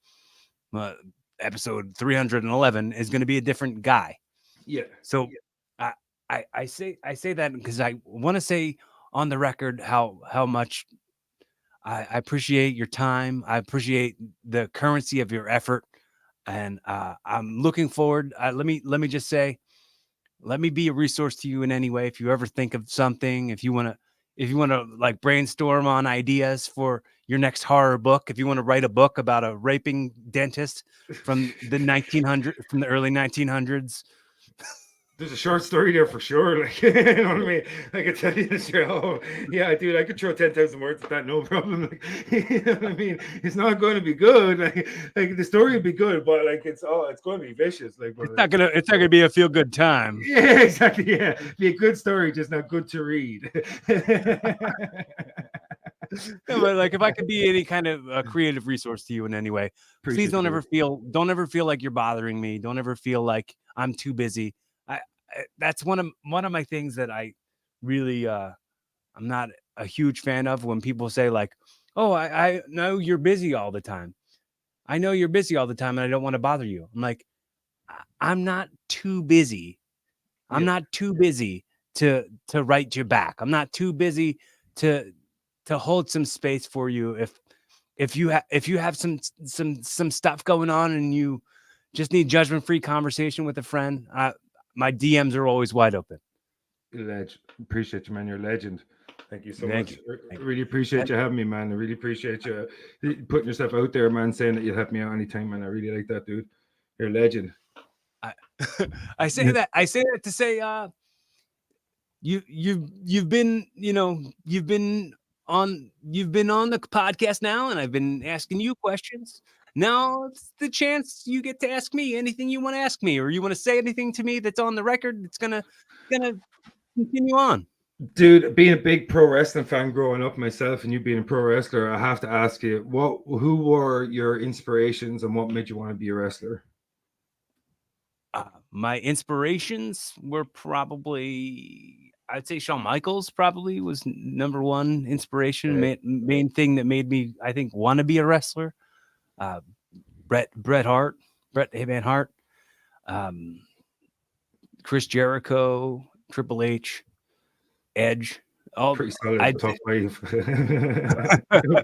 uh, episode 311 is going to be a different guy. Yeah. So I, I say that because I want to say on the record how much I appreciate your time. I appreciate the currency of your effort, and I'm looking forward. Let me just say, let me be a resource to you in any way. If you ever think of something, if you want to like brainstorm on ideas for your next horror book, if you want to write a book about a raping dentist from the early 1900s. There's a short story there for sure. Like, you know what I mean? I could tell you the show. Yeah, dude, I could throw 10,000 words at that, no problem. Like, you know what I mean? It's not going to be good. Like the story will be good, but like it's going to be vicious. Like, but It's not gonna be a feel good time. yeah, exactly. Yeah, be a good story, just not good to read. No, but like if I could be any kind of creative resource to you in any way, please Appreciate you. don't ever feel like you're bothering me. Don't ever feel like I'm too busy. That's one of my things that I really I'm not a huge fan of when people say like, "Oh, I know you're busy all the time. I know you're busy all the time, and I don't want to bother you." I'm like, I'm not too busy. I'm Yeah, not too busy to write you back. I'm not too busy to hold some space for you if you have some stuff going on and you just need judgment free conversation with a friend. My DMs are always wide open. legend. Appreciate you, man. You're a legend. Thank you so Thank much. you. Thank Really appreciate you. you having me, man. I really appreciate you putting yourself out there, man. Saying that you'll help me out anytime, man. I really like that, dude. You're a legend. I, I say that to say you've been you've been on the podcast now, and I've been asking you questions. Now it's the chance you get to ask me anything you want to ask me, or you want to say anything to me that's on the record. It's gonna continue on. Dude, being a big pro wrestling fan growing up myself, and you being a pro wrestler, I have to ask you, who were your inspirations, and what made you want to be a wrestler? My inspirations were probably, I'd say Shawn Michaels probably was number one inspiration, Uh, main thing that made me, I think, want to be a wrestler. Uh, Bret Hitman Hart, um, Chris Jericho, Triple H, Edge. All Pretty solid I'd top say, five.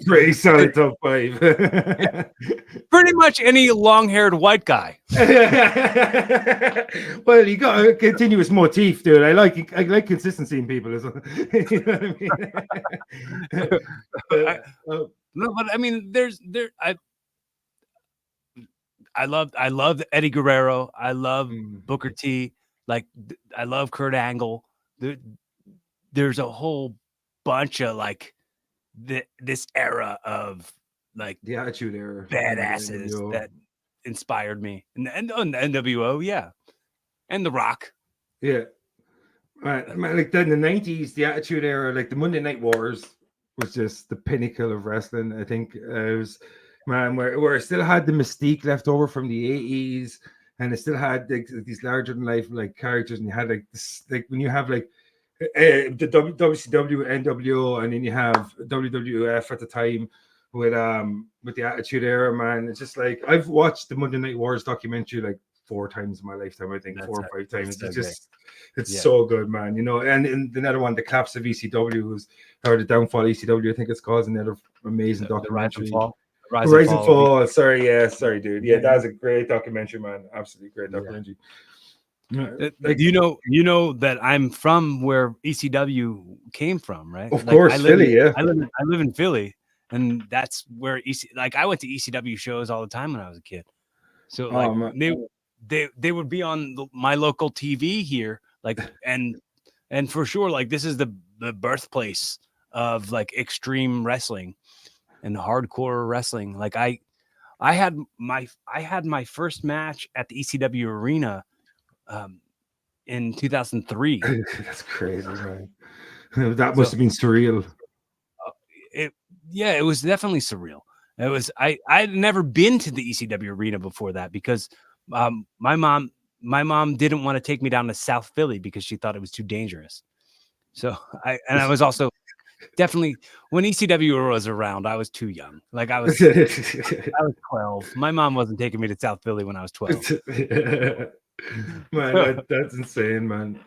Pretty solid top five. pretty much any long-haired white guy. Well, you got a continuous motif, dude. I like consistency in people as well. You know what I mean? I, no, but I mean, I love Eddie Guerrero. I love Booker T. Like I love Kurt Angle. There's a whole bunch of like this era of like the Attitude Era, badasses NWO. that inspired me, and the NWO, yeah, and The Rock. Yeah, man, like then the '90s, the Attitude Era, like the Monday Night Wars was just the pinnacle of wrestling. I think it was, man, where it still had the mystique left over from the '80s, and it still had like, these larger than life like characters, and you had like this, like when you have like the WCW, NWO, and then you have WWF at the time with the Attitude Era, man. It's just like I've watched the Monday Night Wars documentary like 4 times in my lifetime. I think four or five times. So It's great. just it's Yeah. so good, man. You know, and another one, the collapse of ECW was or the downfall of ECW. I think it's called another amazing The rise and documentary. fall, the rise and Rise and fall of Fall. Sorry, yeah, sorry, dude. Yeah, yeah, that was a great documentary, man. Absolutely great yeah. documentary. Do Like, you know that I'm from where ECW came from, right? of Like course, Philly. Yeah. I live in Philly, and that's where like I went to ECW shows all the time when I was a kid. So like Oh man. they would be on my local TV here, like and for sure, like this is the birthplace of like extreme wrestling and hardcore wrestling. Like I had my first match at the ECW arena um, in 2003. That's crazy, man. That must So have been surreal. it yeah, it was definitely surreal. It was I'd never been to the ECW arena before that because my mom didn't want to take me down to South Philly because she thought it was too dangerous. So I was also definitely when ECW was around, I was too young. Like I was 12. My mom wasn't taking me to South Philly when I was 12. Man, that's insane, man.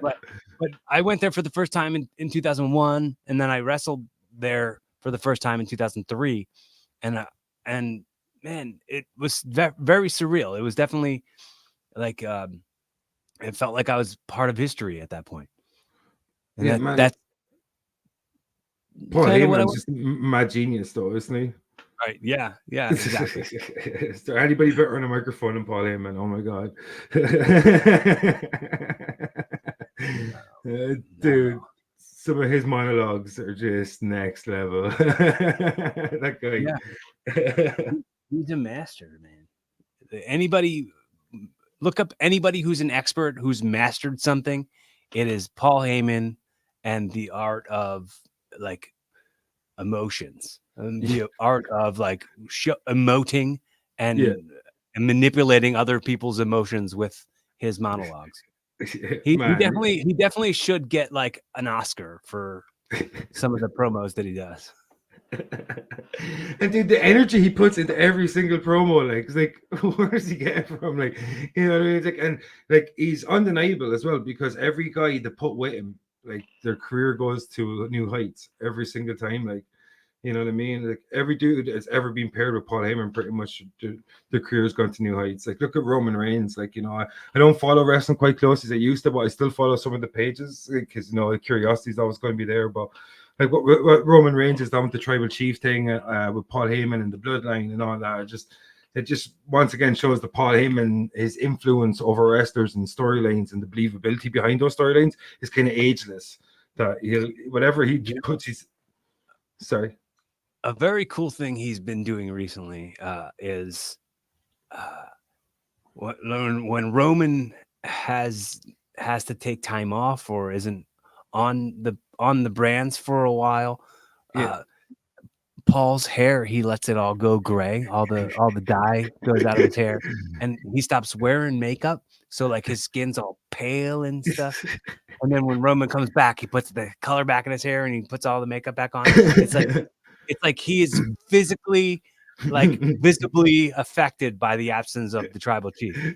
but I went there for the first time in 2001, and then I wrestled there for the first time in 2003, and man, it was very surreal. It was definitely like it felt like I was part of history at that point, and Yeah, man. that's Paul kind of what I Heyman's want. just mad genius, though, isn't he? Right? Yeah, exactly. Is there anybody better on a microphone than Paul Heyman? Oh my god. Dude, No. some of his monologues are just next level. That guy. Yeah, he's a master, man. Anybody look up anybody who's an expert who's mastered something. It is Paul Heyman and the art of like emotions, and the art of like emoting Yeah. and manipulating other people's emotions with his monologues. He Man. definitely should get like an Oscar for some of the promos that he does. And dude, the energy he puts into every single promo, like, it's like, where does he get it from? Like, you know what I mean? It's like, and like, he's undeniable as well because every guy that put with him, like, their career goes to new heights every single time. Like, you know what I mean? Like, every dude that's ever been paired with Paul Heyman, pretty much their career's gone to new heights. Like, look at Roman Reigns. Like, you know, I don't follow wrestling quite close as I used to, but I still follow some of the pages because, you know, the curiosity is always going to be there. But like what Roman Reigns has done with the tribal chief thing with Paul Heyman and the bloodline and all that, it just once again shows the Paul Heyman, his influence over wrestlers and storylines and the believability behind those storylines is kind of ageless. That he'll whatever he puts his sorry. A very cool thing he's been doing recently is when Roman has to take time off or isn't on the brands for a while. Yeah. Paul's hair, he lets it all go gray. All the dye goes out of his hair, and he stops wearing makeup. So like his skin's all pale and stuff. And then when Roman comes back, he puts the color back in his hair and he puts all the makeup back on. It's like he is physically, like visibly affected by the absence of the tribal chief.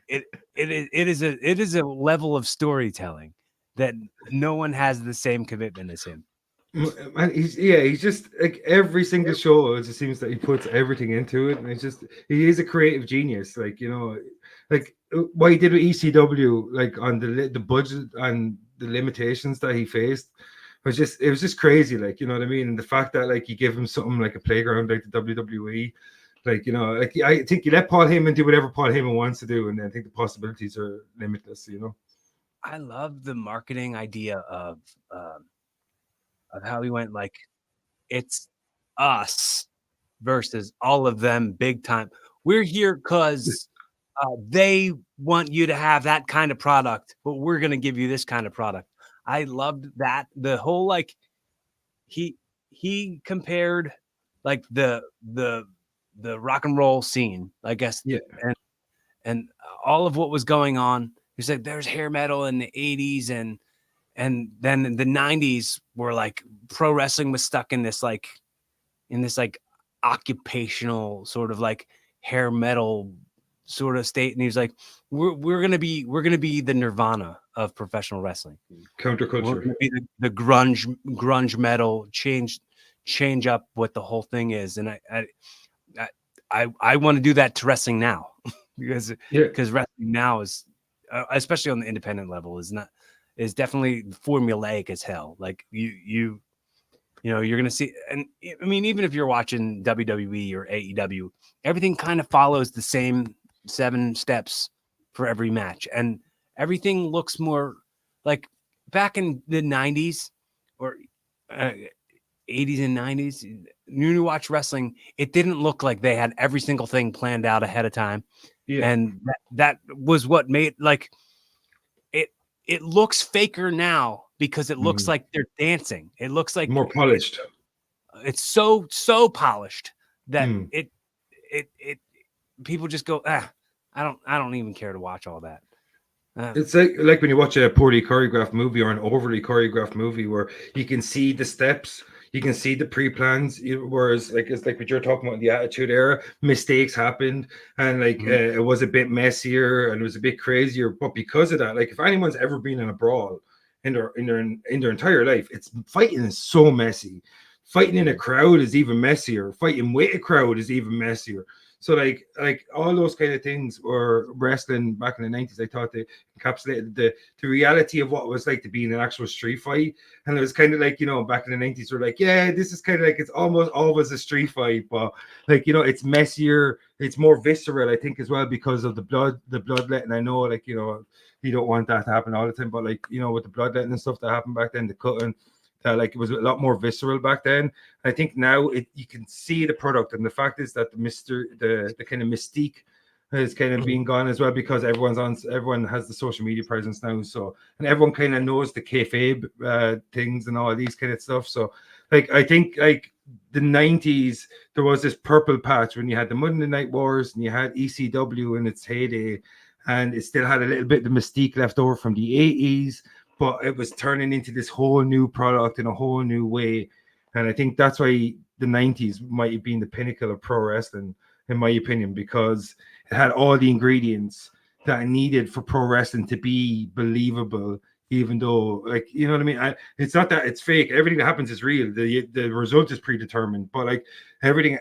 It is a level of storytelling that no one has the same commitment as him. Man, he's just like every single show. It just seems that he puts everything into it, and it's just he is a creative genius. Like, you know, like what he did with ECW, like on the budget and the limitations that he faced it was just crazy. Like, you know what I mean, and the fact that like you give him something like a playground like the WWE, like, you know, like I think you let Paul Heyman do whatever Paul Heyman wants to do, and I think the possibilities are limitless. You know. I love the marketing idea of how he went like it's us versus all of them big time. We're here because they want you to have that kind of product, but we're going to give you this kind of product. I loved that. The whole like he compared like the rock and roll scene, I guess, Yeah. and all of what was going on. He said there's hair metal in the 80s and then in the 90s were like pro wrestling was stuck in this like occupational sort of like hair metal sort of state, and he was like we're gonna be the Nirvana of professional wrestling. We're Counterculture. gonna be the grunge metal, change up what the whole thing is. And I want to do that to wrestling now because wrestling now is especially on the independent level is definitely formulaic as hell. Like you know, you're gonna see, and I mean, even if you're watching WWE or AEW, everything kind of follows the same 7 steps for every match, and everything looks more like back in the 90s or 80s and 90s. You watch wrestling, it didn't look like they had every single thing planned out ahead of time, and that was what made like it looks faker now because it looks like they're dancing. It looks like more polished. it's so polished that it people just go, I don't even care to watch all that. It's like when you watch a poorly choreographed movie or an overly choreographed movie where you can see the steps, you can see the pre-plans. Whereas, like it's like what you're talking about in the Attitude Era, mistakes happened, and like it was a bit messier and it was a bit crazier. But because of that, like if anyone's ever been in a brawl in their entire life, it's fighting is so messy. Fighting in a crowd is even messier. Fighting with a crowd is even messier. So like all those kind of things were wrestling back in the 90s. I thought they encapsulated the reality of what it was like to be in an actual street fight. And it was kind of like, back in the 90s, we're like, yeah, this is kind of like it's almost always a street fight, but like, it's messier, it's more visceral, I think, as well, because of the bloodletting. I know, like, you don't want that to happen all the time, but like, with the bloodletting and stuff that happened back then, the cutting, like it was a lot more visceral back then. I think now you can see the product, and the fact is that the kind of mystique has kind of been gone as well, because everyone has the social media presence now, so, and everyone kind of knows the kayfabe things and all these kind of stuff. So like I think like the 90s, there was this purple patch when you had the Monday Night Wars and you had ECW in its heyday, and it still had a little bit of the mystique left over from the 80s, but it was turning into this whole new product in a whole new way. And I think that's why the 90s might have been the pinnacle of pro wrestling, in my opinion, because it had all the ingredients that I needed for pro wrestling to be believable, even though, like, you know what I mean? It's not that it's fake. Everything that happens is real. The result is predetermined, but like everything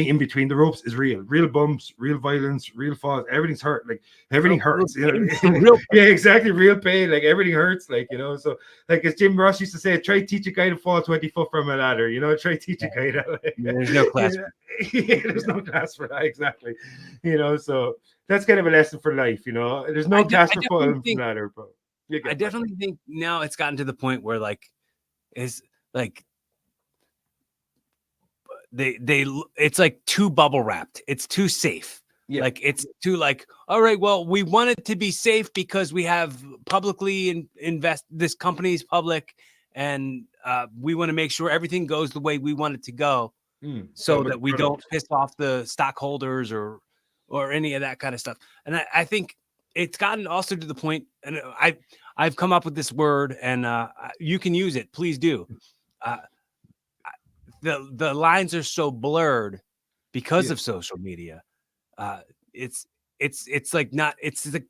in between the ropes is real. Real bumps, real violence, real falls. Everything's hurt. Like everything hurts. Real yeah, exactly. Real pain. Like everything hurts. Like, so like as Jim Ross used to say, try to teach a guy to fall 20 foot from a ladder. Try to teach a guy that. Like, there's no class. There's no class for that. Exactly. So that's kind of a lesson for life. There's no class for falling from ladder, but. I definitely think now it's gotten to the point where like it's like it's like too bubble wrapped. It's too safe. Yeah. Like it's too like, all right, well, we want it to be safe because we have publicly invest, this company's public, and we want to make sure everything goes the way we want it to go, so that we don't piss off the stockholders or any of that kind of stuff. And I think it's gotten also to the point, and I've come up with this word, and you can use it. Please do. The lines are so blurred because of social media. It's like not. It's like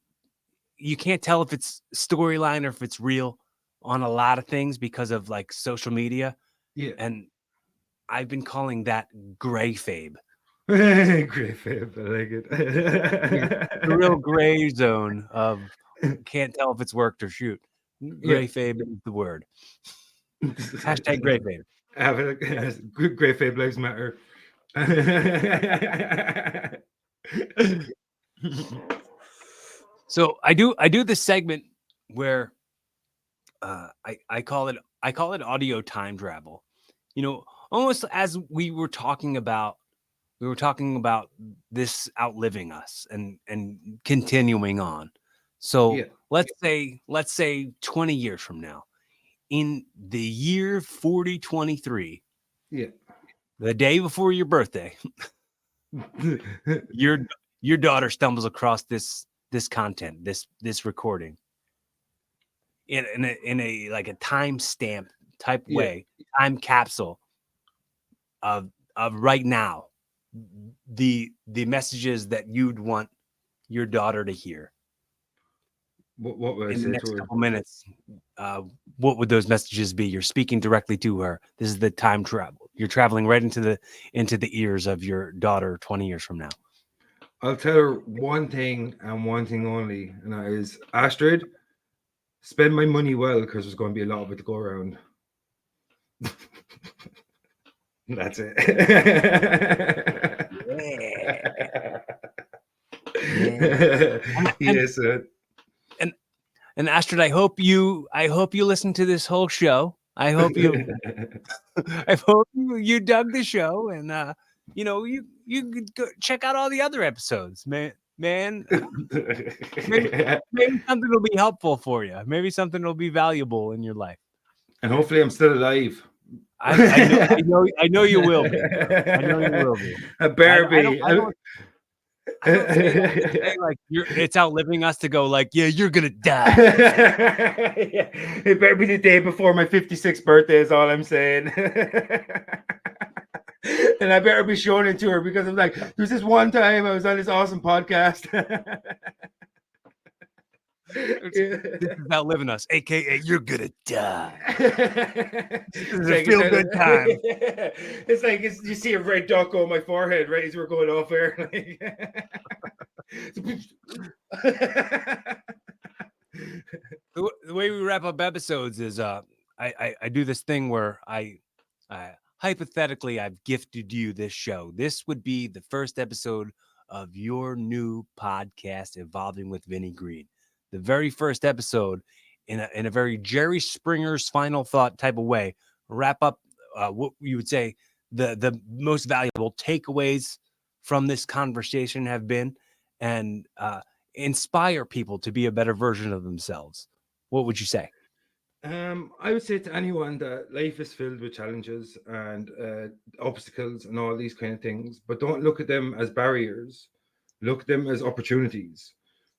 you can't tell if it's storyline or if it's real on a lot of things because of like social media. Yeah, and I've been calling that gray fabe. Gray fabe, I like it. The real gray zone of can't tell if it's worked or shoot. Gray fabe is the word. Hashtag gray fabe. Gray fabe lives matter. So I do this segment where I call it audio time travel. Almost as we were talking about this outliving us and continuing on. So let's say 20 years from now, in the year 4023, the day before your birthday, your daughter stumbles across this content, this recording in a like a timestamp type way, time capsule of right now, the messages that you'd want your daughter to hear. What would I in say the next to her? couple minutes? What would those messages be? You're speaking directly to her. This is the time travel. You're traveling right into the ears of your daughter 20 years from now. I'll tell her one thing and one thing only, and that is, Astrid, spend my money well, because there's going to be a lot of it to go around. That's it. Yes. And Astrid, I hope you listen to this whole show. I hope you dug the show, and you could go check out all the other episodes, man. Maybe something will be helpful for you. Maybe something will be valuable in your life. And hopefully I'm still alive. I know you will be. I know you will be. A Barbie. I don't say that to say like it's outliving us to go like, yeah, you're gonna die. Yeah. It better be the day before my 56th birthday is all I'm saying. And I better be showing it to her because I'm like, there's this one time I was on this awesome podcast. This is outliving us, aka you're gonna die. This is a Like feel good time. it's like you see a red dot go on my forehead right as we're going off air. The way we wrap up episodes is I do this thing where I hypothetically I've gifted you this show. This would be the first episode of your new podcast, Evolving with Vinnie Greene. The very first episode in a very Jerry Springer's final thought type of way, wrap up what you would say the most valuable takeaways from this conversation have been, and inspire people to be a better version of themselves. What would you say? I would say to anyone that life is filled with challenges and obstacles and all these kind of things, but don't look at them as barriers. Look at them as opportunities.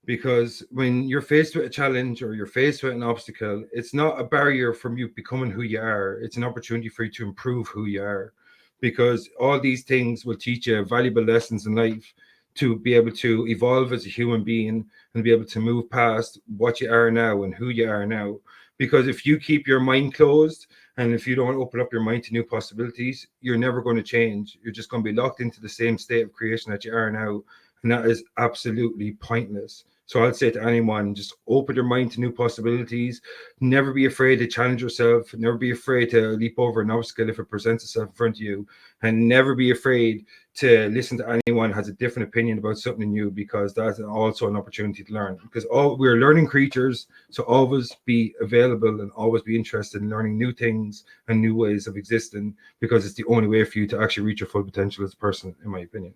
Because when you're faced with a challenge or you're faced with an obstacle, it's not a barrier from you becoming who you are. It's an opportunity for you to improve who you are. Because all these things will teach you valuable lessons in life to be able to evolve as a human being and be able to move past what you are now and who you are now. Because if you keep your mind closed and if you don't open up your mind to new possibilities, you're never going to change. You're just going to be locked into the same state of creation that you are now. And that is absolutely pointless. So I'd say to anyone, just open your mind to new possibilities. Never be afraid to challenge yourself. Never be afraid to leap over an obstacle if it presents itself in front of you. And never be afraid to listen to anyone who has a different opinion about something new, because that's also an opportunity to learn. Because we're learning creatures, so always be available and always be interested in learning new things and new ways of existing, because it's the only way for you to actually reach your full potential as a person, in my opinion.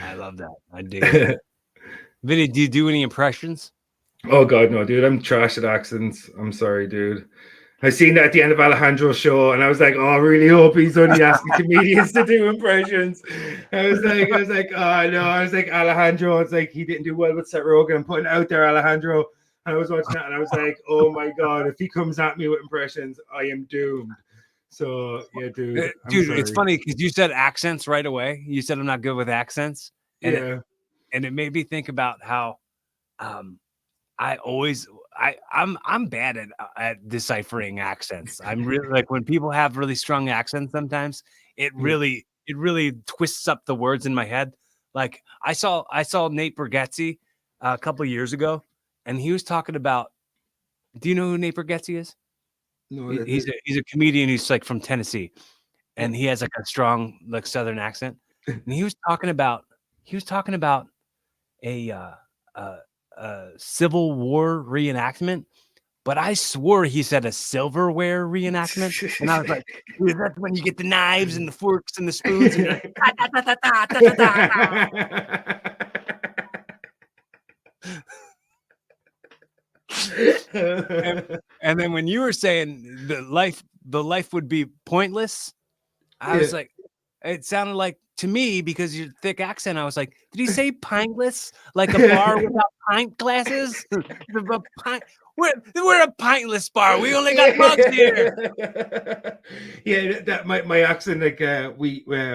I love that. I dig it. Vinny, do you do any impressions? Oh God, no, dude! I'm trash at accents. I'm sorry, dude. I seen that at the end of Alejandro's show, and I was like, "Oh, I really hope he's only asking comedians to do impressions." I was like, "Oh no!" I was like, Alejandro. It's like he didn't do well with Seth Rogen. I'm putting it out there, Alejandro. And I was watching that, and I was like, "Oh my God! If he comes at me with impressions, I am doomed." So yeah, dude, I'm Dude, it's sorry. funny because you said accents right away. You said I'm not good with accents, and Yeah, it made me think about how um, I always I'm bad at deciphering accents. I'm really like when people have really strong accents. Sometimes yeah. it really twists up the words in my head. Like I saw Nate Bargatze a couple of years ago, and he was talking about. Do you know who Nate Bargatze is? No, He's a comedian who's like from Tennessee, yeah. and he has like a strong like Southern accent. And he was talking about a uh, Civil War reenactment, but I swore he said a silverware reenactment, and I was like, "Dude, that's when you get the knives and the forks and the spoons, and you're like, "Ta, ta, ta, ta, ta, ta, ta, ta." And, and then when you were saying the life would be pointless, I Yeah. was like, it sounded like to me because your thick accent. I was like, did he say pintless? Like a bar without pint glasses? The pint. We're a pintless bar. We only got mugs here. Yeah, that my accent, like I'm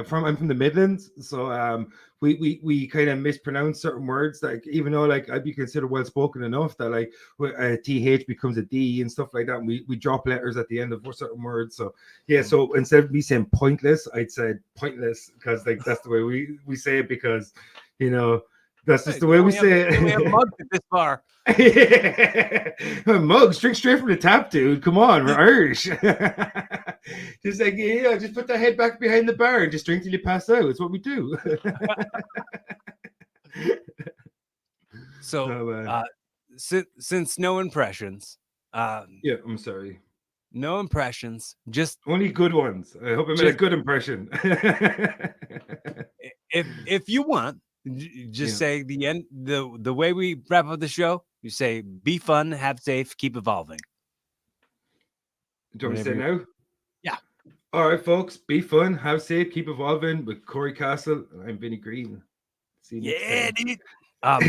from the Midlands, so we kind of mispronounce certain words, like even though like I'd be considered well spoken enough that like th becomes a d and stuff like that, and we drop letters at the end of certain words. So yeah, so instead of me saying pointless, I'd say pointless, because like that's the way we say it, because you know that's just Hey, the way we say we only have it. mugs at this bar. Mugs, drink straight from the tap, dude. Come on, we're Irish. Just like, just put that head back behind the bar and just drink till you pass out. It's what we do. So, Oh, man. since no impressions, uh, Yeah, I'm sorry. no impressions, Only good ones. I hope I made a just good impression. if you want, just Yeah. say the end. The way we wrap up the show, you say, "Be fun, have safe, keep evolving." Do you want me to Whenever say you're, now? yeah. All right, folks, be fun, have safe, keep evolving with Cory Kastle. I'm Vinnie Greene. See you next Yeah, time.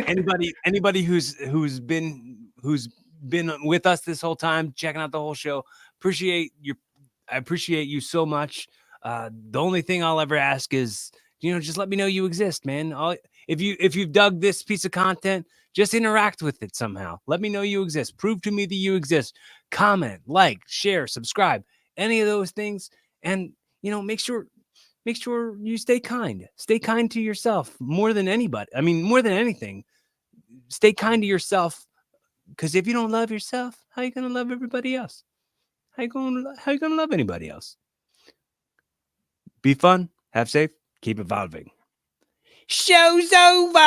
dude. Anybody who's been with us this whole time, checking out the whole show, I appreciate you so much. The only thing I'll ever ask is, just let me know you exist, man. If you've dug this piece of content, just interact with it somehow. Let me know you exist. Prove to me that you exist. Comment, like, share, subscribe, any of those things, and make sure you stay kind. Stay kind to yourself more than anybody. I mean, more than anything, stay kind to yourself, because if you don't love yourself, how you gonna love everybody else? How you gonna love anybody else? Be fun, have safe, keep evolving. Show's over.